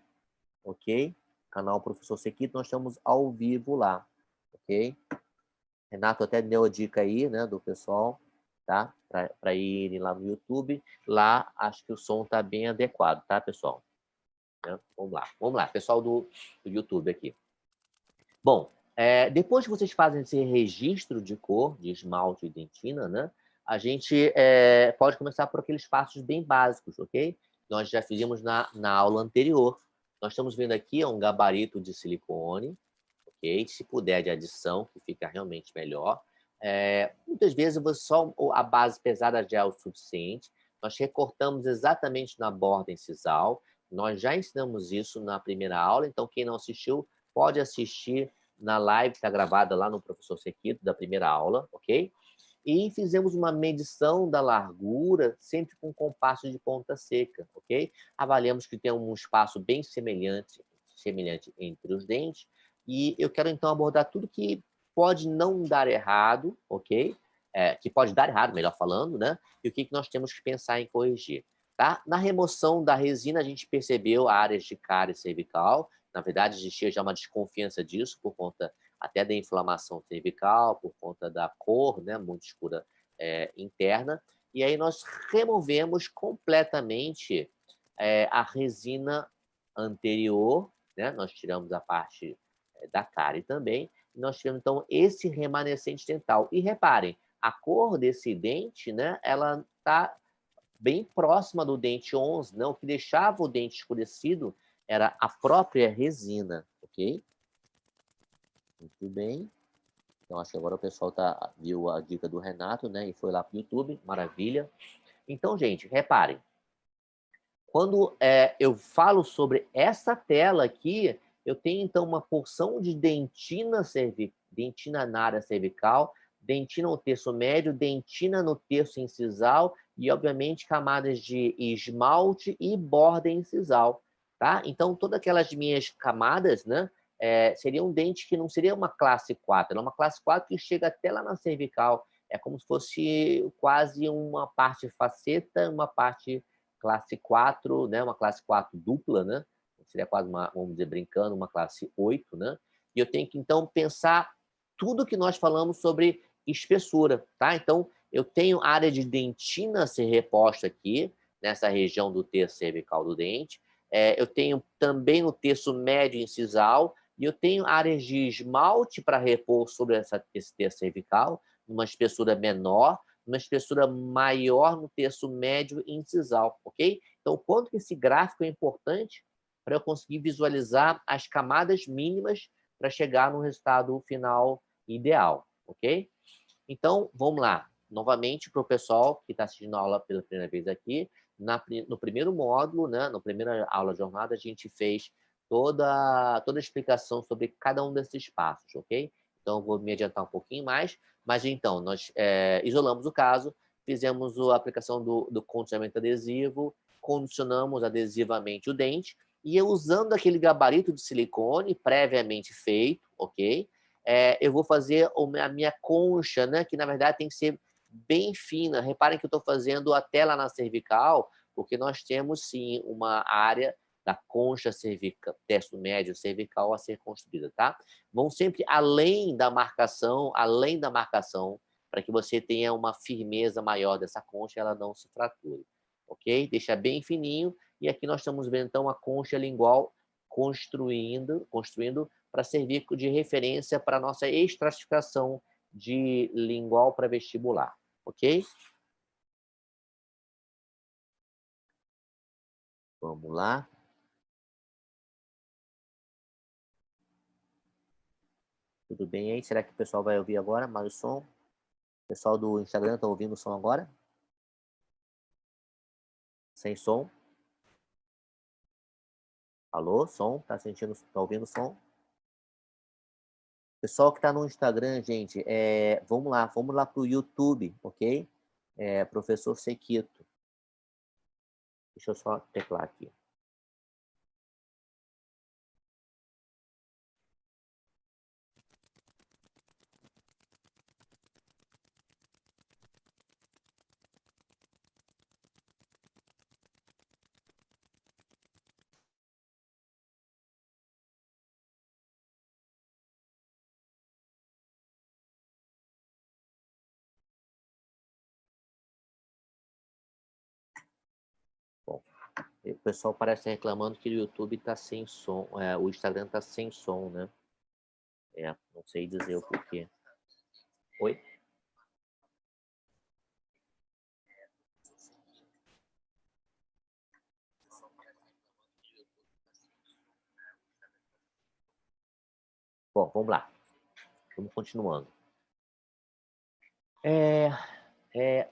ok? Canal Professor Sequito, nós estamos ao vivo lá, ok? Renato até deu a dica aí, né, do pessoal, tá? Para irem lá no YouTube. Lá, acho que o som tá bem adequado, tá, pessoal? Vamos lá, pessoal do YouTube aqui. Bom, depois que vocês fazem esse registro de cor, de esmalte e dentina, né? A gente pode começar por aqueles passos bem básicos, ok? Nós já fizemos na aula anterior. Nós estamos vendo aqui um gabarito de silicone, ok? Se puder de adição, que fica realmente melhor. Muitas vezes só a base pesada já é o suficiente. Nós recortamos exatamente na borda incisal. Nós já ensinamos isso na primeira aula, então quem não assistiu pode assistir na live que está gravada lá no Professor Sequito, da primeira aula, ok? E fizemos uma medição da largura, sempre com compasso de ponta seca, ok? Avaliamos que tem um espaço bem semelhante entre os dentes, e eu quero então abordar tudo que pode não dar errado, ok? Que pode dar errado, melhor falando, né? E o que nós temos que pensar em corrigir. Tá? Na remoção da resina, a gente percebeu áreas de cárie cervical. Na verdade, existia já uma desconfiança disso por conta até da inflamação cervical, por conta da cor, né, muito escura interna. E aí nós removemos completamente a resina anterior, né? Nós tiramos a parte da cárie também. E nós tivemos, então, esse remanescente dental. E reparem, a cor desse dente, né, ela está bem próxima do dente 11, né? O que deixava o dente escurecido era a própria resina, ok? Muito bem. Então, acho que agora o pessoal viu a dica do Renato, né? E foi lá para o YouTube, maravilha. Então, gente, reparem. Quando eu falo sobre essa tela aqui, eu tenho, então, uma porção de dentina na área cervical, dentina no terço médio, dentina no terço incisal e, obviamente, camadas de esmalte e borda incisal, tá? Então, todas aquelas minhas camadas, né, seria um dente que não seria uma classe 4, é uma classe 4 que chega até lá na cervical. É como se fosse quase uma parte faceta, uma parte classe 4, né? Uma classe 4 dupla, né? Seria quase uma, vamos dizer, brincando, uma classe 8, né? E eu tenho que, então, pensar tudo que nós falamos sobre espessura, tá? Então, eu tenho área de dentina a ser reposta aqui, nessa região do terço cervical do dente. Eu tenho também o terço médio incisal, e eu tenho áreas de esmalte para repor sobre esse terço cervical, numa espessura menor, uma espessura maior no terço médio e incisal, ok? Então, o quanto que esse gráfico é importante para eu conseguir visualizar as camadas mínimas para chegar no resultado final ideal, ok? Então, vamos lá. Novamente, para o pessoal que está assistindo a aula pela primeira vez aqui, no primeiro módulo, né, na primeira aula de jornada, a gente fez toda a explicação sobre cada um desses passos, ok? Então, eu vou me adiantar um pouquinho mais, mas então, nós isolamos o caso, fizemos a aplicação do condicionamento adesivo, condicionamos adesivamente o dente, e eu, usando aquele gabarito de silicone previamente feito, ok? Eu vou fazer a minha concha, né, que na verdade tem que ser bem fina. Reparem que eu estou fazendo a tela na cervical, porque nós temos sim uma área da concha cervical, terço médio cervical a ser construída, tá? Vão sempre além da marcação, para que você tenha uma firmeza maior dessa concha e ela não se frature. Ok? Deixa bem fininho. E aqui nós estamos vendo, então, a concha lingual construindo para servir de referência para a nossa estratificação de lingual para vestibular. Ok? Vamos lá. Tudo bem aí? Será que o pessoal vai ouvir agora mais o som? O pessoal do Instagram está ouvindo o som agora? Sem som? Alô, som? Tá sentindo, tá ouvindo o som? Pessoal que está no Instagram, gente, vamos lá para o YouTube, ok? Professor Sequito. Deixa eu só teclar aqui. Bom, o pessoal parece reclamando que o YouTube está sem som, o Instagram está sem som, né? Não sei dizer o porquê. Oi? Bom, vamos lá. Vamos continuando.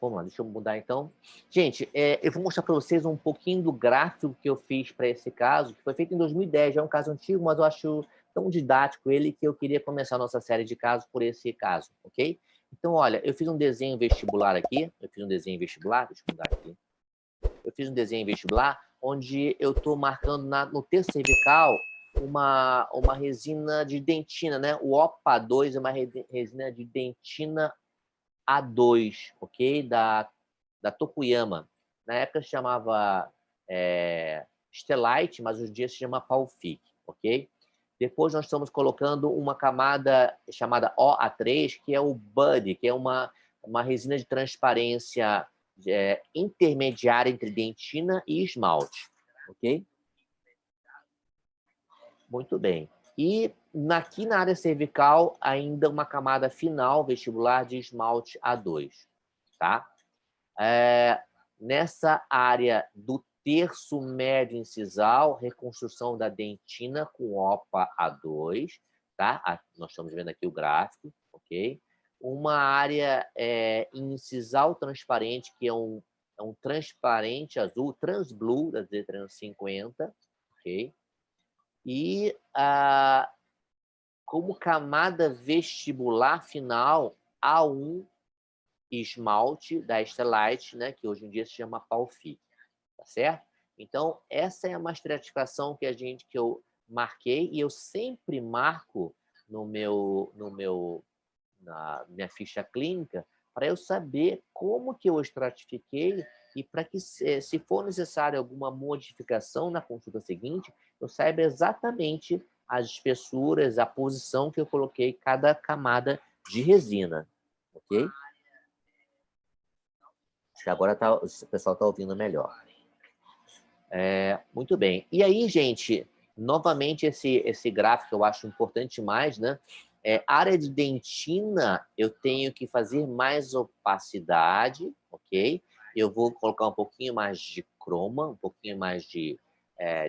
Vamos lá, deixa eu mudar então. Gente, eu vou mostrar para vocês um pouquinho do gráfico que eu fiz para esse caso, que foi feito em 2010, é um caso antigo, mas eu acho tão didático ele que eu queria começar a nossa série de casos por esse caso, ok? Então, olha, eu fiz um desenho vestibular aqui, deixa eu mudar aqui. Eu fiz um desenho vestibular onde eu estou marcando no terço cervical uma resina de dentina, né? O OPA 2 é uma resina de dentina A2, ok? Da Tokuyama. Na época se chamava Stellite, mas hoje em dia se chama Palfic, ok? Depois nós estamos colocando uma camada chamada OA3, que é o Bud, que é uma resina de transparência intermediária entre dentina e esmalte, ok? Muito bem. E aqui na área cervical, ainda uma camada final vestibular de esmalte A2, tá? Nessa área do terço médio incisal, reconstrução da dentina com OPA A2, tá? Nós estamos vendo aqui o gráfico, ok? Uma área incisal transparente, que é um transparente azul, transblue, da Z350, ok? E como camada vestibular final, A1 esmalte da Stellite, né, que hoje em dia se chama Palfic, tá certo? Então, essa é uma estratificação que eu marquei e eu sempre marco na minha ficha clínica para eu saber como que eu estratifiquei e para que, se for necessário alguma modificação na consulta seguinte, eu saiba exatamente as espessuras, a posição que eu coloquei cada camada de resina, ok? Acho que agora o pessoal está ouvindo melhor. Muito bem. E aí, gente, novamente esse gráfico eu acho importante mais, né? Área de dentina, eu tenho que fazer mais opacidade, ok? Eu vou colocar um pouquinho mais de croma, um pouquinho mais de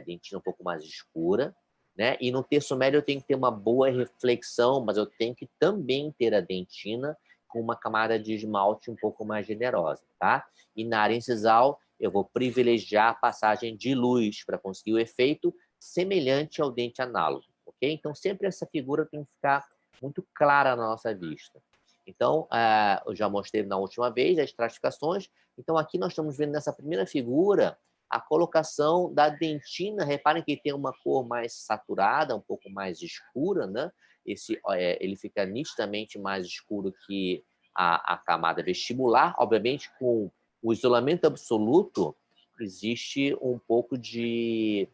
dentina um pouco mais escura, né? E no terço médio eu tenho que ter uma boa reflexão, mas eu tenho que também ter a dentina com uma camada de esmalte um pouco mais generosa, tá? E na área incisal, eu vou privilegiar a passagem de luz para conseguir o efeito semelhante ao dente análogo, ok? Então, sempre essa figura tem que ficar muito clara na nossa vista. Então, eu já mostrei na última vez as estratificações. Então, aqui nós estamos vendo nessa primeira figura a colocação da dentina. Reparem que tem uma cor mais saturada, um pouco mais escura, né? Ele fica nitidamente mais escuro que a camada vestibular, obviamente com o isolamento absoluto, existe um pouco de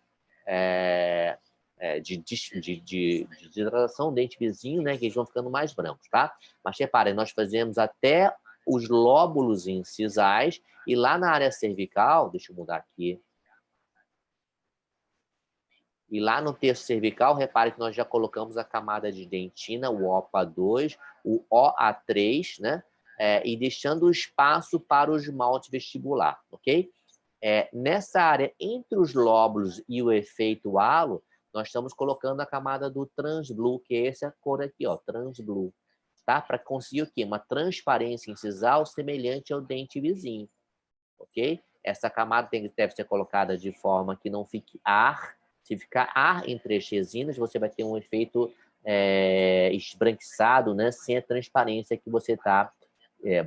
de desidratação, dente vizinho, né? Que eles vão ficando mais brancos, tá? Mas reparem, nós fazemos até os lóbulos incisais e lá na área cervical, deixa eu mudar aqui. E lá no terço cervical, repare que nós já colocamos a camada de dentina, o OPA2, o OA3, né? E deixando o espaço para o esmalte vestibular, ok? Nessa área, entre os lóbulos e o efeito halo, nós estamos colocando a camada do transblue, que é essa cor aqui, ó, transblue, tá? Para conseguir o quê? Uma transparência incisal semelhante ao dente vizinho, ok? Essa camada deve ser colocada de forma que não fique ar. Se ficar ar entre as resinas, você vai ter um efeito esbranquiçado, né? Sem a transparência que você está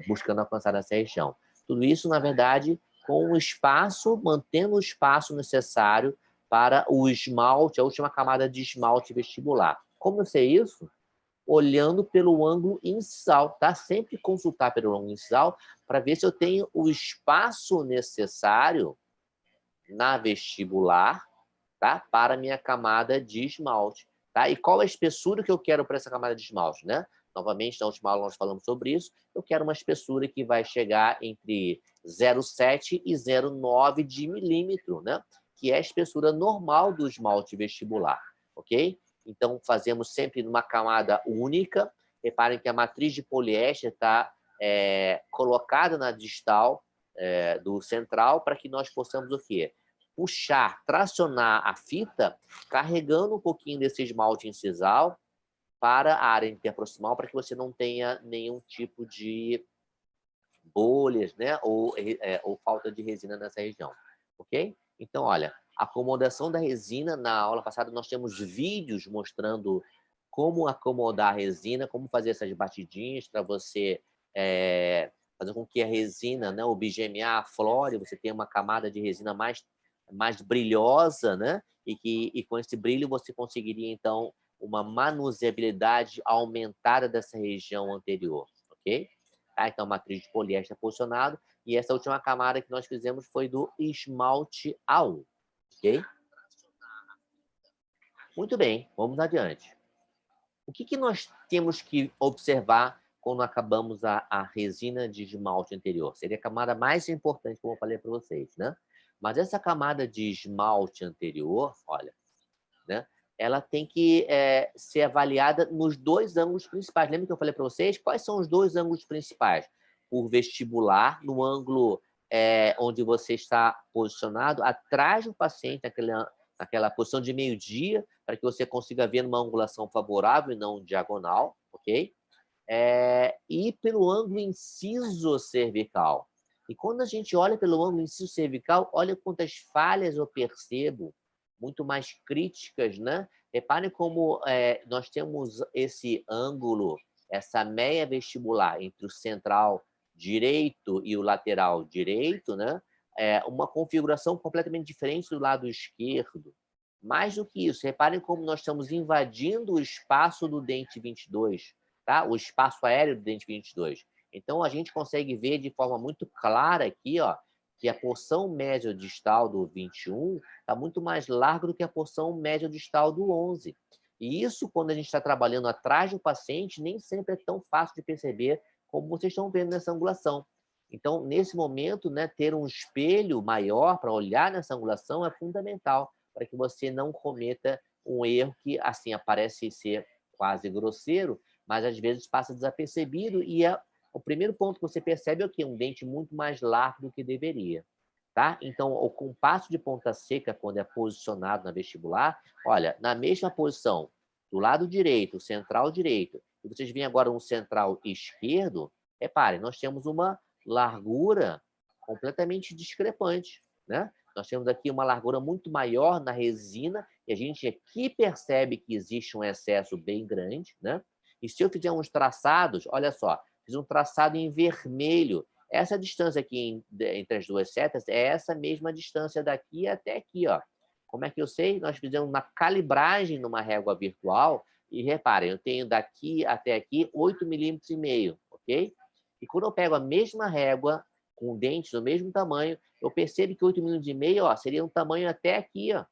buscando alcançar nessa região. Tudo isso, na verdade, com o espaço, mantendo o espaço necessário para o esmalte, a última camada de esmalte vestibular. Como eu sei isso? Olhando pelo ângulo incisal, tá? Sempre consultar pelo ângulo incisal para ver se eu tenho o espaço necessário na vestibular, tá? Para a minha camada de esmalte, tá? E qual a espessura que eu quero para essa camada de esmalte, né? Novamente, na última aula nós falamos sobre isso. Eu quero uma espessura que vai chegar entre 0,7 e 0,9 de milímetro, né? Que é a espessura normal do esmalte vestibular, ok? Então, fazemos sempre numa camada única. Reparem que a matriz de poliéster está colocada na distal do central para que nós possamos o quê? Puxar, tracionar a fita, carregando um pouquinho desse esmalte incisal para a área interproximal, para que você não tenha nenhum tipo de bolhas, né? Ou falta de resina nessa região, ok? Então, olha, acomodação da resina, na aula passada nós temos vídeos mostrando como acomodar a resina, como fazer essas batidinhas para você fazer com que a resina, né, o BGMA aflore, você tenha uma camada de resina mais brilhosa, né? E com esse brilho você conseguiria, então, uma manuseabilidade aumentada dessa região anterior, ok? Tá? Então, matriz de poliéster posicionado. E essa última camada que nós fizemos foi do esmalte A1, ok? Muito bem, vamos adiante. O que nós temos que observar quando acabamos a resina de esmalte anterior? Seria a camada mais importante, como eu falei para vocês, né? Mas essa camada de esmalte anterior, olha, né? Ela tem que ser avaliada nos dois ângulos principais. Lembra que eu falei para vocês? Quais são os dois ângulos principais? O vestibular, no ângulo onde você está posicionado, atrás do paciente, naquela posição de meio-dia, para que você consiga ver numa angulação favorável e não diagonal, ok? E pelo ângulo inciso cervical. E quando a gente olha pelo ângulo inciso cervical, olha quantas falhas eu percebo, muito mais críticas, né? Reparem como nós temos esse ângulo, essa meia vestibular entre o central direito e o lateral direito, né? Uma configuração completamente diferente do lado esquerdo. Mais do que isso, reparem como nós estamos invadindo o espaço do dente 22, tá? O espaço aéreo do dente 22. Então, a gente consegue ver de forma muito clara aqui, ó, que a porção médio-distal do 21 está muito mais larga do que a porção médio-distal do 11. E isso, quando a gente está trabalhando atrás do paciente, nem sempre é tão fácil de perceber como vocês estão vendo nessa angulação. Então, nesse momento, né, ter um espelho maior para olhar nessa angulação é fundamental para que você não cometa um erro que, assim, aparece ser quase grosseiro, mas às vezes passa desapercebido e o primeiro ponto que você percebe é o quê? Um dente muito mais largo do que deveria. Tá? Então, o compasso de ponta seca, quando é posicionado na vestibular, olha, na mesma posição, do lado direito, central direito, e vocês veem agora um central esquerdo, reparem, nós temos uma largura completamente discrepante, né? Nós temos aqui uma largura muito maior na resina, e a gente aqui percebe que existe um excesso bem grande, né? E se eu fizer uns traçados, olha só, fiz um traçado em vermelho. Essa distância aqui entre as duas setas é essa mesma distância daqui até aqui, ó. Como é que eu sei? Nós fizemos uma calibragem numa régua virtual e reparem, eu tenho daqui até aqui 8,5 milímetros, ok? E quando eu pego a mesma régua com dentes do mesmo tamanho, eu percebo que 8,5 milímetros, ó, seria um tamanho até aqui, ó.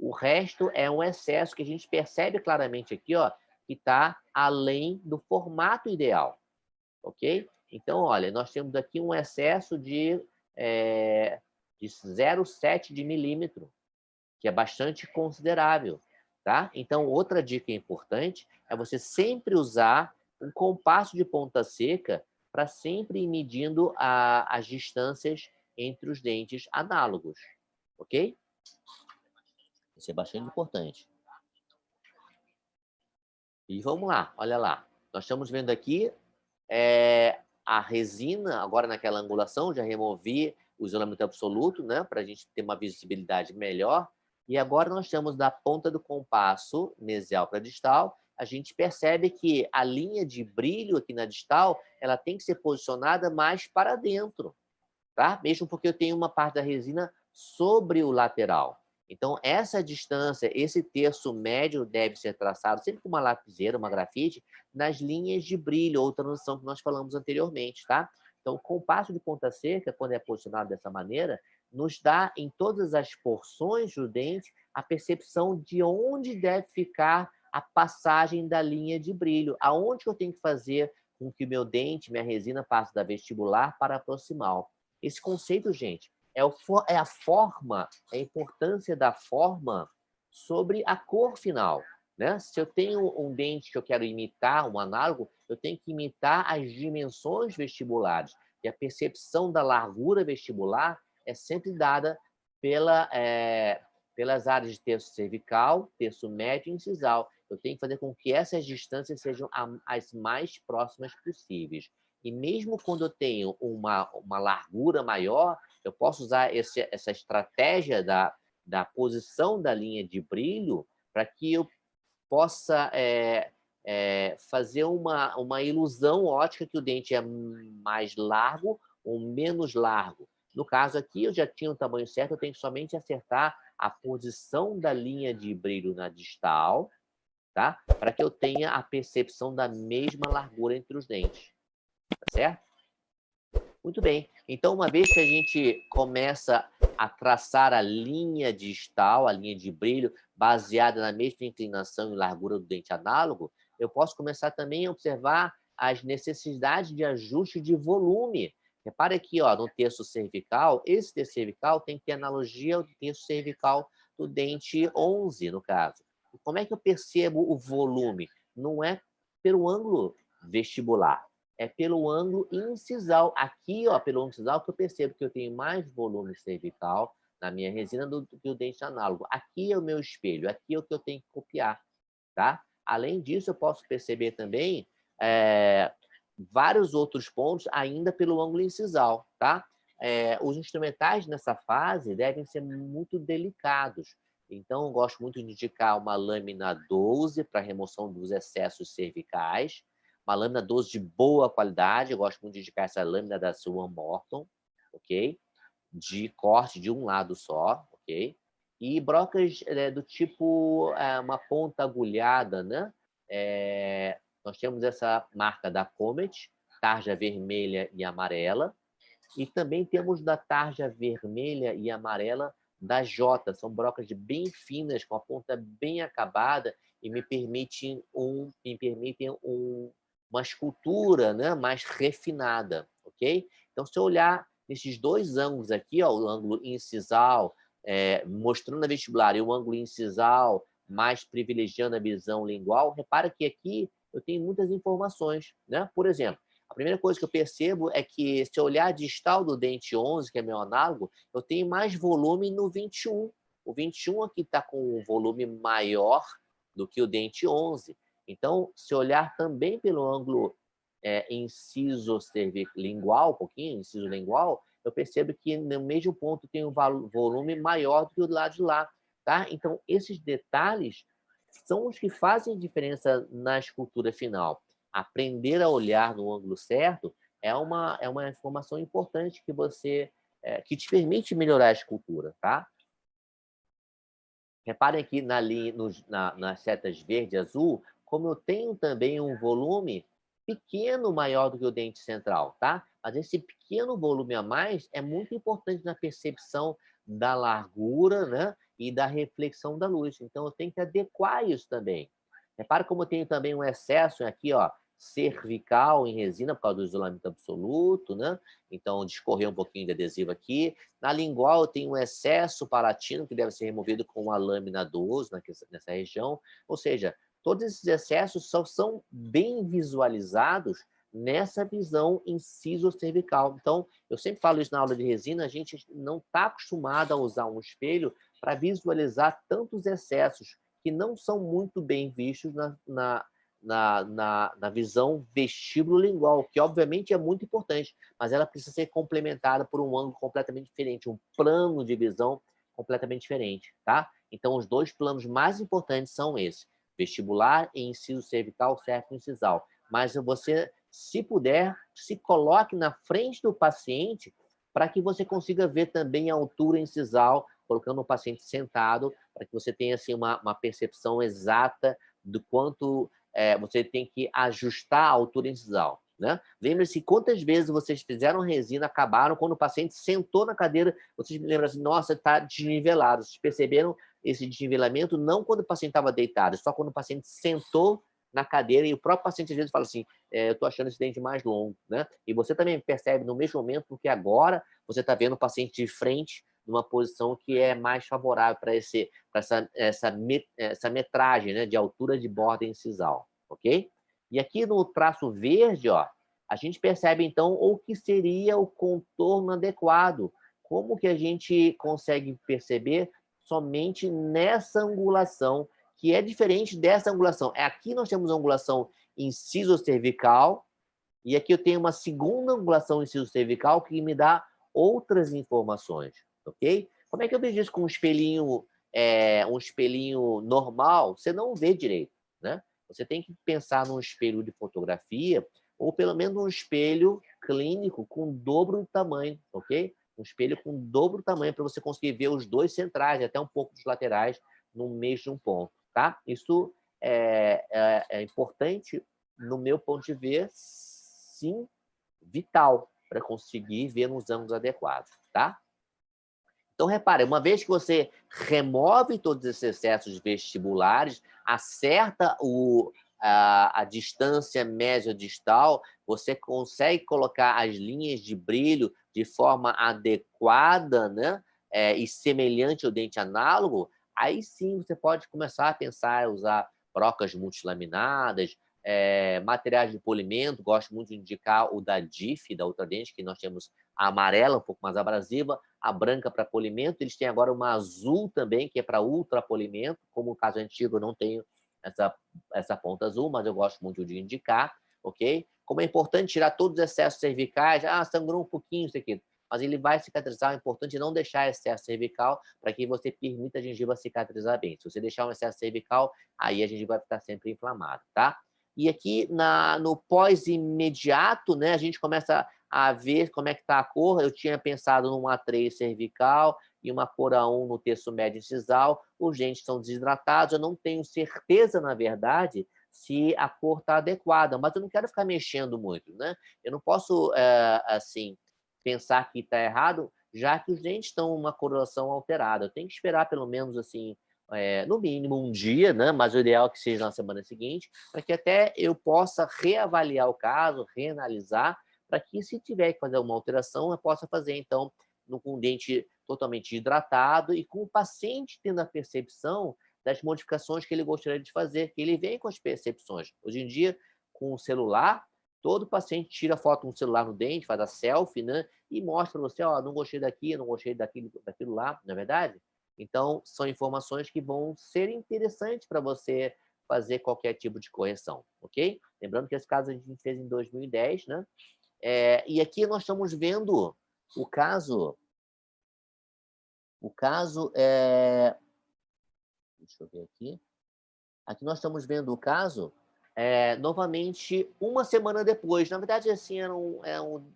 O resto é um excesso que a gente percebe claramente aqui, ó, que está além do formato ideal, ok? Então, olha, nós temos aqui um excesso de 0,7 de milímetro, que é bastante considerável, tá? Então, outra dica importante é você sempre usar um compasso de ponta seca para sempre ir medindo as distâncias entre os dentes análogos, ok? Isso é bastante importante. E vamos lá, olha lá. Nós estamos vendo aqui a resina, agora naquela angulação, já removi o isolamento absoluto, né, para a gente ter uma visibilidade melhor. E agora nós temos da ponta do compasso mesial para distal, a gente percebe que a linha de brilho aqui na distal, ela tem que ser posicionada mais para dentro, tá? Mesmo porque eu tenho uma parte da resina sobre o lateral. Então, essa distância, esse terço médio deve ser traçado sempre com uma lapiseira, uma grafite, nas linhas de brilho ou transição que nós falamos anteriormente, tá? Então, o compasso de ponta seca, quando é posicionado dessa maneira, nos dá, em todas as porções do dente, a percepção de onde deve ficar a passagem da linha de brilho, aonde eu tenho que fazer com que o meu dente, minha resina, passe da vestibular para a proximal. Esse conceito, gente, é a forma, é a importância da forma sobre a cor final, né? Se eu tenho um dente que eu quero imitar, um análogo, eu tenho que imitar as dimensões vestibulares. E a percepção da largura vestibular é sempre dada pelas áreas de terço cervical, terço médio e incisal. Eu tenho que fazer com que essas distâncias sejam as mais próximas possíveis. E mesmo quando eu tenho uma largura maior, eu posso usar essa estratégia da posição da linha de brilho para que eu possa fazer uma ilusão ótica que o dente é mais largo ou menos largo. No caso aqui, eu já tinha o tamanho certo, eu tenho que somente acertar a posição da linha de brilho na distal, tá? Para que eu tenha a percepção da mesma largura entre os dentes, tá certo? Muito bem. Então, uma vez que a gente começa a traçar a linha distal, a linha de brilho, baseada na mesma inclinação e largura do dente análogo, eu posso começar também a observar as necessidades de ajuste de volume. Repare aqui, ó, no terço cervical, esse terço cervical tem que ter analogia ao terço cervical do dente 11, no caso. E como é que eu percebo o volume? Não é pelo ângulo vestibular, é pelo ângulo incisal. Aqui, ó, pelo ângulo incisal, que eu percebo que eu tenho mais volume cervical na minha resina do que o dente análogo. Aqui é o meu espelho, aqui é o que eu tenho que copiar, tá? Além disso, eu posso perceber também vários outros pontos ainda pelo ângulo incisal, tá? Os instrumentais nessa fase devem ser muito delicados. Então, eu gosto muito de indicar uma lâmina 12 para remoção dos excessos cervicais, uma lâmina 12 de boa qualidade, eu gosto muito de indicar essa lâmina da Swan Morton, ok? De corte de um lado só, ok? E brocas do tipo uma ponta agulhada, né? Nós temos essa marca da Comet, tarja vermelha e amarela, e também temos da tarja vermelha e amarela da Jota. São brocas bem finas, com a ponta bem acabada e me permitem uma escultura, né, mais refinada, ok? Então, se eu olhar nesses dois ângulos aqui, ó, o ângulo incisal, mostrando a vestibular, e o ângulo incisal, mais privilegiando a visão lingual, repara que aqui eu tenho muitas informações, né? Por exemplo, a primeira coisa que eu percebo é que, se eu olhar a distal do dente 11, que é meu análogo, eu tenho mais volume no 21. O 21 aqui está com um volume maior do que o dente 11. Então, se olhar também pelo ângulo inciso lingual, um pouquinho, inciso lingual, eu percebo que no mesmo ponto tem um volume maior do que o do lado de lá. Tá? Então, esses detalhes são os que fazem diferença na escultura final. Aprender a olhar no ângulo certo é uma informação importante que te permite melhorar a escultura, tá? Reparem aqui nas setas verde e azul, como eu tenho também um volume pequeno maior do que o dente central, tá? Mas esse pequeno volume a mais é muito importante na percepção da largura, né? e da reflexão da luz. Então, eu tenho que adequar isso também. Repara como eu tenho também um excesso aqui, ó, cervical em resina, por causa do isolamento absoluto, né? Então, discorrer um pouquinho de adesivo aqui. Na lingual, eu tenho um excesso palatino, que deve ser removido com uma lâmina 12 nessa região. Ou seja, todos esses excessos só são bem visualizados nessa visão inciso-cervical. Então, eu sempre falo isso na aula de resina, a gente não está acostumado a usar um espelho para visualizar tantos excessos que não são muito bem vistos na visão vestíbulo-lingual, que obviamente é muito importante, mas ela precisa ser complementada por um ângulo completamente diferente, um plano de visão completamente diferente, tá? Então, os dois planos mais importantes são esses, vestibular e inciso cervical, certo incisal. Mas você, se puder, se coloque na frente do paciente para que você consiga ver também a altura incisal, colocando o paciente sentado, para que você tenha assim, uma percepção exata do quanto você tem que ajustar a altura incisal. Né? Lembre-se quantas vezes vocês fizeram resina, acabaram, quando o paciente sentou na cadeira, vocês me lembram assim, nossa, está desnivelado. Vocês perceberam esse desnivelamento não quando o paciente estava deitado, só quando o paciente sentou na cadeira e o próprio paciente às vezes fala assim, eu estou achando esse dente mais longo. Né? E você também percebe no mesmo momento, porque agora você está vendo o paciente de frente numa posição que é mais favorável para essa metragem, né, de altura de borda incisal, ok? E aqui no traço verde, ó, a gente percebe, então, o que seria o contorno adequado. Como que a gente consegue perceber somente nessa angulação, que é diferente dessa angulação. Aqui nós temos a angulação inciso-cervical, e aqui eu tenho uma segunda angulação inciso-cervical que me dá outras informações, ok? Como é que eu vejo isso com um espelhinho normal? Você não vê direito, né? Você tem que pensar num espelho de fotografia ou pelo menos um espelho clínico com o dobro do tamanho, ok? Um espelho com o dobro do tamanho para você conseguir ver os dois centrais, até um pouco dos laterais, no mesmo ponto, tá? Isso é importante, no meu ponto de vista, sim, vital para conseguir ver nos ângulos adequados, tá? Então, repare, uma vez que você remove todos esses excessos vestibulares, acerta a distância mesodistal, você consegue colocar as linhas de brilho de forma adequada, né? E semelhante ao dente análogo, aí sim você pode começar a pensar em usar brocas multilaminadas, materiais de polimento, gosto muito de indicar o da DIF, da Ultradente, que nós temos a amarela, um pouco mais abrasiva, a branca para polimento, eles têm agora uma azul também, que é para ultrapolimento, como no caso antigo eu não tenho essa ponta azul, mas eu gosto muito de indicar, ok? Como é importante tirar todos os excessos cervicais, sangrou um pouquinho isso aqui, mas ele vai cicatrizar, é importante não deixar excesso cervical para que você permita a gengiva cicatrizar bem. Se você deixar um excesso cervical, aí a gengiva vai ficar sempre inflamada, tá? E aqui no pós-imediato, né, a gente começa a ver como é que está a cor. Eu tinha pensado num A3 cervical e uma cor A1 no terço médio incisal. Os dentes estão desidratados. Eu não tenho certeza, na verdade, se a cor está adequada, mas eu não quero ficar mexendo muito, né? Eu não posso, assim, pensar que está errado, já que os dentes estão uma coloração alterada. Eu tenho que esperar pelo menos, assim, no mínimo um dia, né? Mas o ideal é que seja na semana seguinte, para que até eu possa reavaliar o caso, reanalisar, para que, se tiver que fazer uma alteração, eu possa fazer, então, com o dente totalmente hidratado e com o paciente tendo a percepção das modificações que ele gostaria de fazer, que ele vem com as percepções. Hoje em dia, com o celular, todo paciente tira foto com o celular no dente, faz a selfie, né? E mostra para você, ó, não gostei daqui, não gostei daquilo lá, não é verdade? Então, são informações que vão ser interessantes para você fazer qualquer tipo de correção, ok? Lembrando que esse caso a gente fez em 2010, né? E aqui nós estamos vendo o caso. Deixa eu ver aqui. Aqui nós estamos vendo o caso novamente uma semana depois. Na verdade, assim,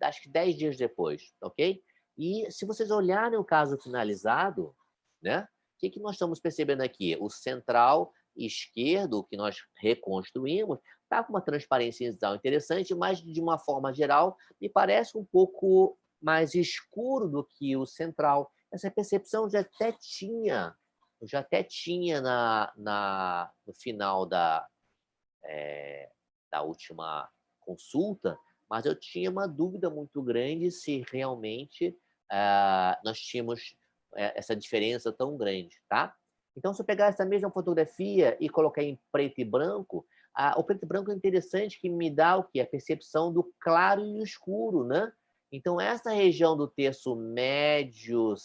acho que 10 dias depois, ok? E se vocês olharem o caso finalizado, né? O que nós estamos percebendo aqui? O central esquerdo, que nós reconstruímos, está com uma transparência inicial interessante, mas, de uma forma geral, me parece um pouco mais escuro do que o central. Essa percepção já até tinha eu já até tinha no final da última consulta, mas eu tinha uma dúvida muito grande se realmente nós tínhamos essa diferença tão grande, tá? Então, se eu pegar essa mesma fotografia e colocar em preto e branco, o preto e branco é interessante que me dá o quê? A percepção do claro e do escuro, né? Então, essa região do terço médio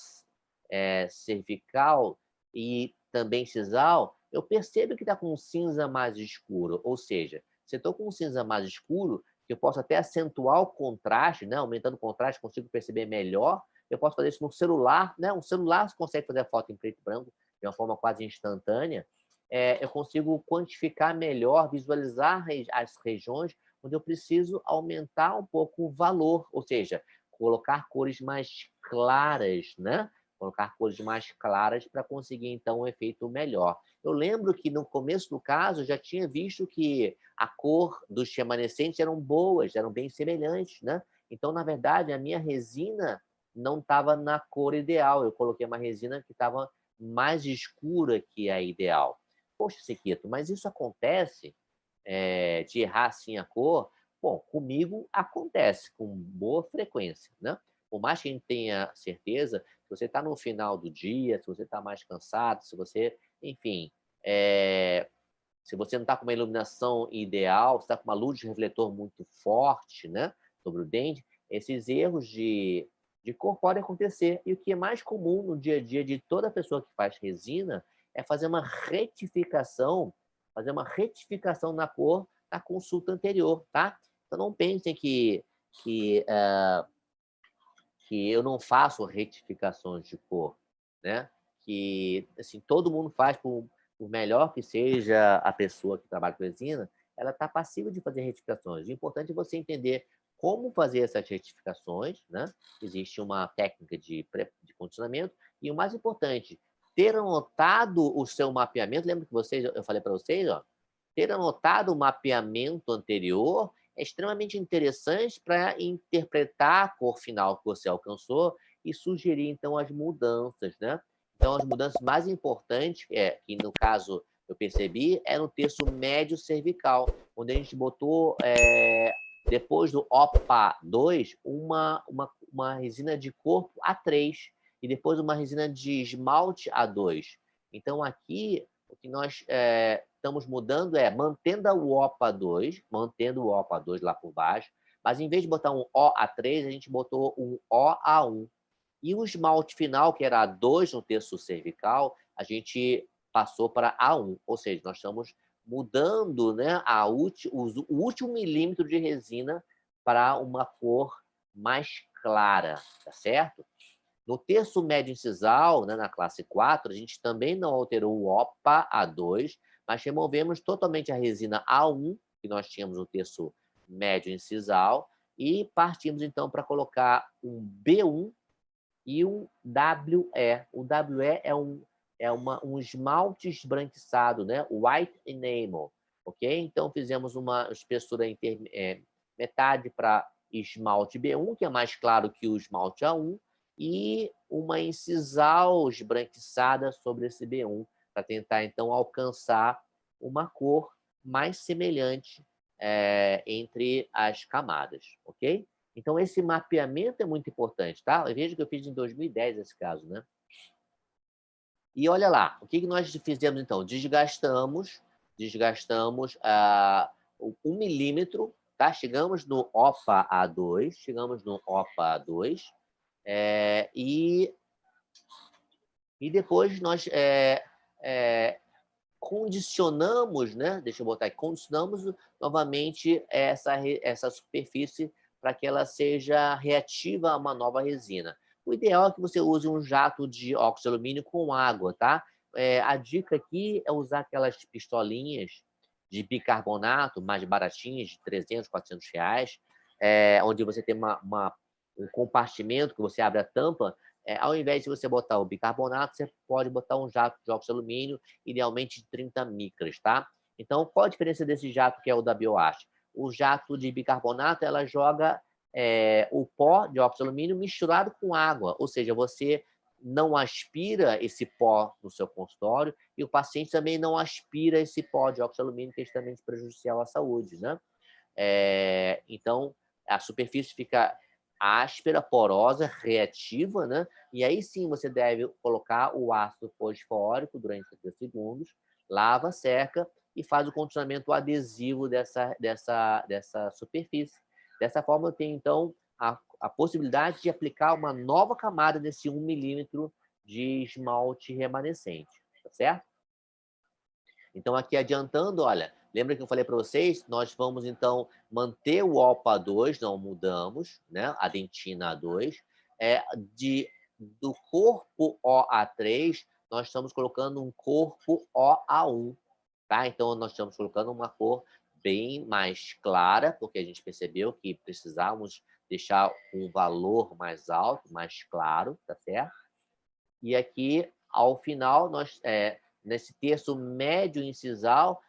cervical e também sisal, eu percebo que está com um cinza mais escuro, ou seja, se eu estou com um cinza mais escuro, que eu posso até acentuar o contraste, né? Aumentando o contraste, consigo perceber melhor. Eu posso fazer isso no celular, né? Um celular você consegue fazer a foto em preto e branco de uma forma quase instantânea. Eu consigo quantificar melhor, visualizar as regiões onde eu preciso aumentar um pouco o valor, ou seja, colocar cores mais claras, né? Colocar cores mais claras para conseguir, então, um efeito melhor. Eu lembro que, no começo do caso, eu já tinha visto que a cor dos remanescentes eram boas, eram bem semelhantes, né? Então, na verdade, a minha resina não estava na cor ideal. Eu coloquei uma resina que estava mais escura que a ideal. Poxa, Sequito, mas isso acontece de errar assim a cor? Bom, comigo acontece com boa frequência, né? Por mais que a gente tenha certeza, se você está no final do dia, se você está mais cansado, se você, enfim, se você não está com uma iluminação ideal, se está com uma luz de refletor muito forte, né, sobre o dente, esses erros de cor podem acontecer. E o que é mais comum no dia a dia de toda pessoa que faz resina é fazer uma retificação na cor na consulta anterior, tá? Então não pensem que, uh, que eu não faço retificações de cor, né? Que assim, todo mundo faz, por melhor que seja a pessoa que trabalha com resina, ela está passível de fazer retificações. O importante é você entender como fazer essas retificações, né? Existe uma técnica de condicionamento e o mais importante, ter anotado o seu mapeamento. Lembra que eu falei para vocês, ó, ter anotado o mapeamento anterior é extremamente interessante para interpretar a cor final que você alcançou e sugerir, então, as mudanças, né? Então, as mudanças mais importantes, que no caso eu percebi, é no terço médio cervical, onde a gente botou, depois do OPA 2, uma resina de corpo A3 e depois uma resina de esmalte A2. Então, aqui, o que nós estamos mudando mantendo o OPA 2, mantendo o OPA 2 lá por baixo, mas em vez de botar um OA3, a gente botou um OA1. E o esmalte final, que era A2 no terço cervical, a gente passou para A1, ou seja, nós estamos mudando, né, o último milímetro de resina para uma cor mais clara, tá certo? No terço médio incisal, né, na classe 4, a gente também não alterou o OPA A2, mas removemos totalmente a resina A1, que nós tínhamos no terço médio incisal, e partimos então para colocar um B1 e um WE. O WE um esmalte esbranquiçado, né? White Enamel, ok? Então, fizemos uma espessura metade para esmalte B1, que é mais claro que o esmalte A1, e uma incisal esbranquiçada sobre esse B1, para tentar, então, alcançar uma cor mais semelhante entre as camadas, ok? Então, esse mapeamento é muito importante, tá? Eu vejo que eu fiz em 2010 esse caso, né? E olha lá, o que nós fizemos então? Desgastamos 1 milímetro, tá? Chegamos no OPA A2, e depois nós condicionamos, né? Deixa eu botar aqui, condicionamos novamente essa superfície para que ela seja reativa a uma nova resina. O ideal é que você use um jato de óxido de alumínio com água, tá? A dica aqui é usar aquelas pistolinhas de bicarbonato mais baratinhas, de 300, 400 reais, onde você tem um compartimento que você abre a tampa. Ao invés de você botar o bicarbonato, você pode botar um jato de óxido de alumínio, idealmente de 30 micras, tá? Então, qual a diferença desse jato que é o da BioArt? O jato de bicarbonato, ela joga o pó de óxido de alumínio misturado com água, ou seja, você não aspira esse pó no seu consultório e o paciente também não aspira esse pó de óxido de alumínio, que é extremamente prejudicial à saúde, né? Então, a superfície fica áspera, porosa, reativa, né? E aí sim você deve colocar o ácido fosfórico durante 30 segundos, lava, seca e faz o condicionamento adesivo dessa superfície. Dessa forma, eu tenho, então, a possibilidade de aplicar uma nova camada desse 1 milímetro de esmalte remanescente, tá certo? Então, aqui adiantando, olha, lembra que eu falei para vocês? Nós vamos, então, manter o OPA 2, não mudamos, né? A dentina A2. Do corpo OA3, nós estamos colocando um corpo OA1, tá? Então, nós estamos colocando uma cor bem mais clara, porque a gente percebeu que precisávamos deixar um valor mais alto, mais claro, tá certo? E aqui, ao final, nesse terço médio incisal,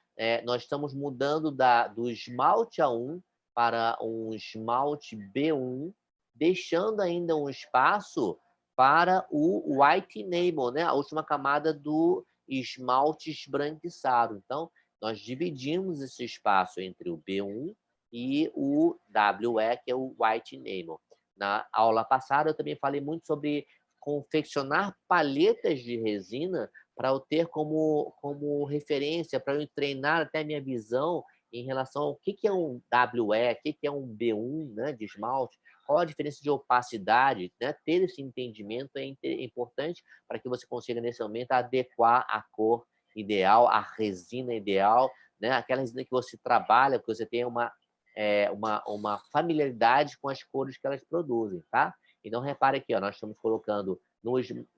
nós estamos mudando do esmalte A1 para um esmalte B1, deixando ainda um espaço para o white enamel, né? A última camada do esmalte esbranquiçado. Então, nós dividimos esse espaço entre o B1 e o WE, que é o white enamel. Na aula passada, eu também falei muito sobre confeccionar palhetas de resina para eu ter como referência, para eu treinar até a minha visão em relação ao que é um WE, o que é um B1, né, de esmalte, qual a diferença de opacidade, né? Ter esse entendimento é importante para que você consiga, nesse momento, adequar a cor ideal, a resina ideal, né? Aquela resina que você trabalha, que você tem uma familiaridade com as cores que elas produzem, tá? Então, repare aqui, ó, nós estamos colocando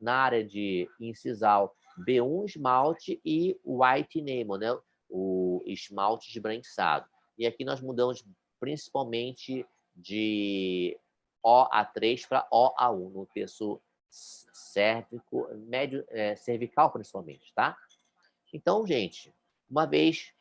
na área de incisal B1 esmalte e white enamel, né? O esmalte esbranquiçado. E aqui nós mudamos principalmente de OA3 para OA1, no terço cérvico, médio, cervical principalmente, tá? Então, gente, uma vez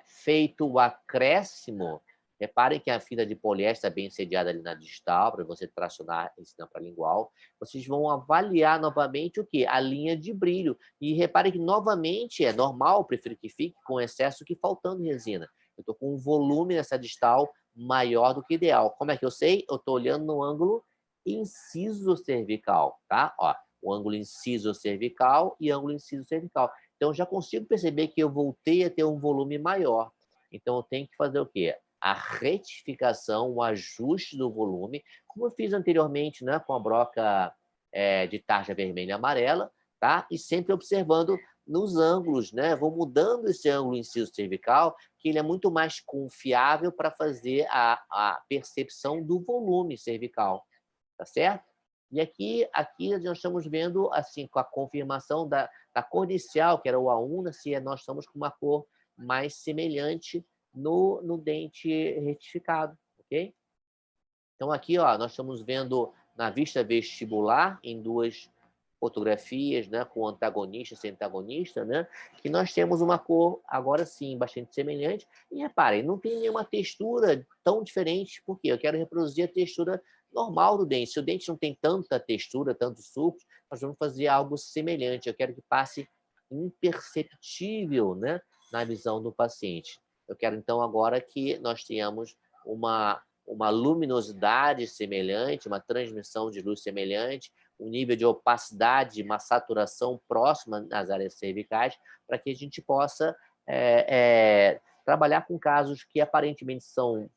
feito o acréscimo, reparem que a fita de poliéster está bem sediada ali na distal, para você tracionar esse para lingual. Vocês vão avaliar novamente o quê? A linha de brilho. E reparem que, novamente, é normal, prefiro que fique com excesso que faltando resina. Eu estou com um volume nessa distal maior do que ideal. Como é que eu sei? Eu estou olhando no ângulo inciso cervical, tá? Ó, o ângulo inciso cervical e ângulo inciso cervical. Então, eu já consigo perceber que eu voltei a ter um volume maior. Então, eu tenho que fazer o quê? A retificação, o ajuste do volume, como eu fiz anteriormente, né, com a broca de tarja vermelha e amarela, tá? E sempre observando nos ângulos, né? Vou mudando esse ângulo inciso cervical, que ele é muito mais confiável para fazer a percepção do volume cervical, tá certo? E aqui nós estamos vendo, assim, com a confirmação da cor inicial, que era o A1, se nós estamos com uma cor mais semelhante no dente retificado, ok? Então, aqui, ó, nós estamos vendo na vista vestibular, em duas fotografias, né, com antagonista e sem antagonista, né, que nós temos uma cor, agora sim, bastante semelhante. E reparem, não tem nenhuma textura tão diferente, porque eu quero reproduzir a textura normal do dente. Se o dente não tem tanta textura, tantos sulcos, nós vamos fazer algo semelhante. Eu quero que passe imperceptível, né, na visão do paciente. Eu quero, então, agora que nós tenhamos uma luminosidade semelhante, uma transmissão de luz semelhante, um nível de opacidade, uma saturação próxima nas áreas cervicais, para que a gente possa trabalhar com casos que aparentemente são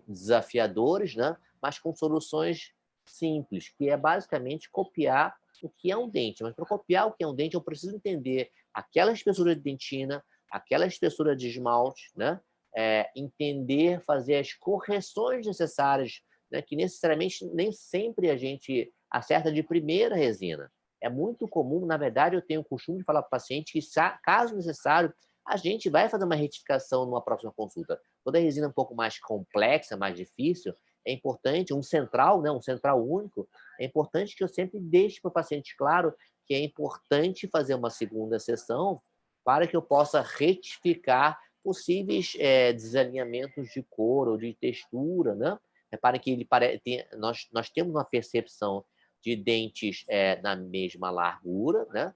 desafiadores, né? Mas com soluções simples, que é basicamente copiar o que é um dente. Mas para copiar o que é um dente, eu preciso entender aquela espessura de dentina, aquela espessura de esmalte, né? Entender, fazer as correções necessárias, né? Que necessariamente nem sempre a gente acerta de primeira resina. É muito comum, na verdade, eu tenho o costume de falar para o paciente que, caso necessário, a gente vai fazer uma retificação numa próxima consulta. Toda resina um pouco mais complexa, mais difícil, é importante, um central, né, um central único, é importante que eu sempre deixe para o paciente claro que é importante fazer uma segunda sessão para que eu possa retificar possíveis desalinhamentos de cor ou de textura, né? Reparem que nós temos uma percepção de dentes na mesma largura, né?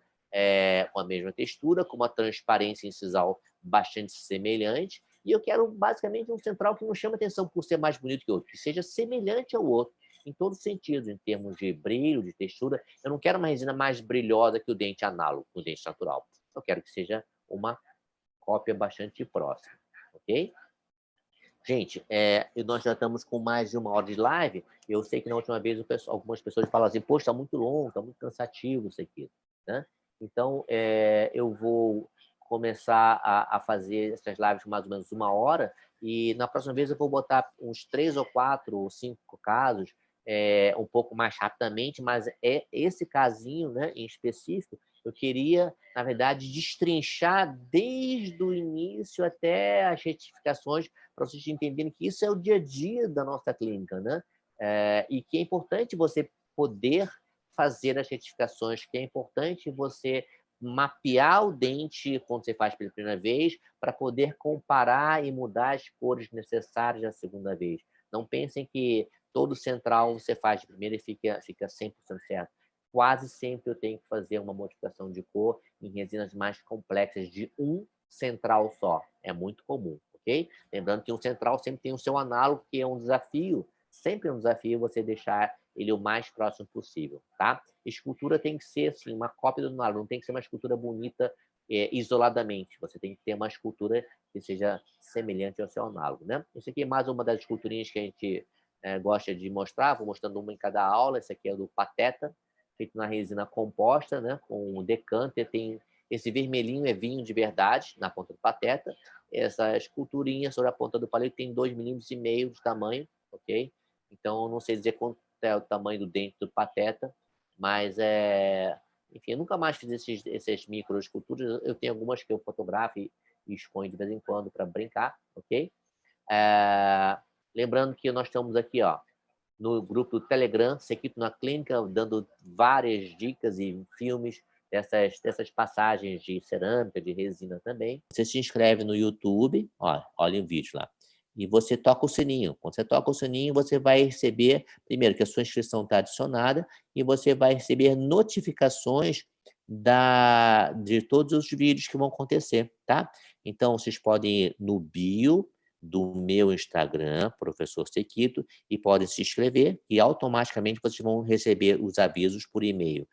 Com a mesma textura, com uma transparência incisal bastante semelhante. E eu quero, basicamente, um central que não chame atenção por ser mais bonito que o outro, que seja semelhante ao outro, em todos os sentidos, em termos de brilho, de textura. Eu não quero uma resina mais brilhosa que o dente análogo, o dente natural. Eu quero que seja uma cópia bastante próxima, ok? Gente, nós já estamos com mais de 1 hora de live. Eu sei que na última vez algumas pessoas falam assim, poxa, está muito longo, está muito cansativo isso aqui, né? Então, eu vou começar a fazer essas lives com mais ou menos 1 hora e na próxima vez eu vou botar uns 3 ou 4 ou 5 casos um pouco mais rapidamente, mas esse casinho, né, em específico, eu queria, na verdade, destrinchar desde o início até as retificações para vocês entenderem que isso é o dia a dia da nossa clínica, né? E que é importante você poder fazer as retificações, que é importante você mapear o dente quando você faz pela primeira vez, para poder comparar e mudar as cores necessárias da segunda vez. Não pensem que todo central você faz de primeira e fica 100% certo. Quase sempre eu tenho que fazer uma modificação de cor em resinas mais complexas de um central só. É muito comum, ok? Lembrando que um central sempre tem o seu análogo, que é um desafio. Sempre é um desafio você deixar ele o mais próximo possível, tá? Escultura tem que ser, assim, uma cópia do análogo. Não tem que ser uma escultura bonita isoladamente. Você tem que ter uma escultura que seja semelhante ao seu análogo, né? Isso aqui é mais uma das esculturinhas que a gente gosta de mostrar. Vou mostrando uma em cada aula. Esse aqui é do Pateta, feito na resina composta, né? Com o decanter. Tem esse vermelhinho, é vinho de verdade, na ponta do Pateta. Essa esculturinha sobre a ponta do palito tem 2,5 milímetros de tamanho, ok? Então, não sei dizer quanto é o tamanho do dente do Pateta, mas enfim, eu nunca mais fiz essas microesculturas. Eu tenho algumas que eu fotografo e exponho de vez em quando para brincar, ok? Lembrando que nós estamos aqui, ó, no grupo do Telegram, Sequito na Clínica, dando várias dicas e filmes dessas passagens de cerâmica, de resina também. Você se inscreve no YouTube, ó, olha o vídeo lá, e você toca o sininho. Quando você toca o sininho, você vai receber, primeiro, que a sua inscrição está adicionada, e você vai receber notificações de todos os vídeos que vão acontecer, tá? Então, vocês podem ir no bio do meu Instagram, Professor Sequito, e podem se inscrever e automaticamente vocês vão receber os avisos por e-mail.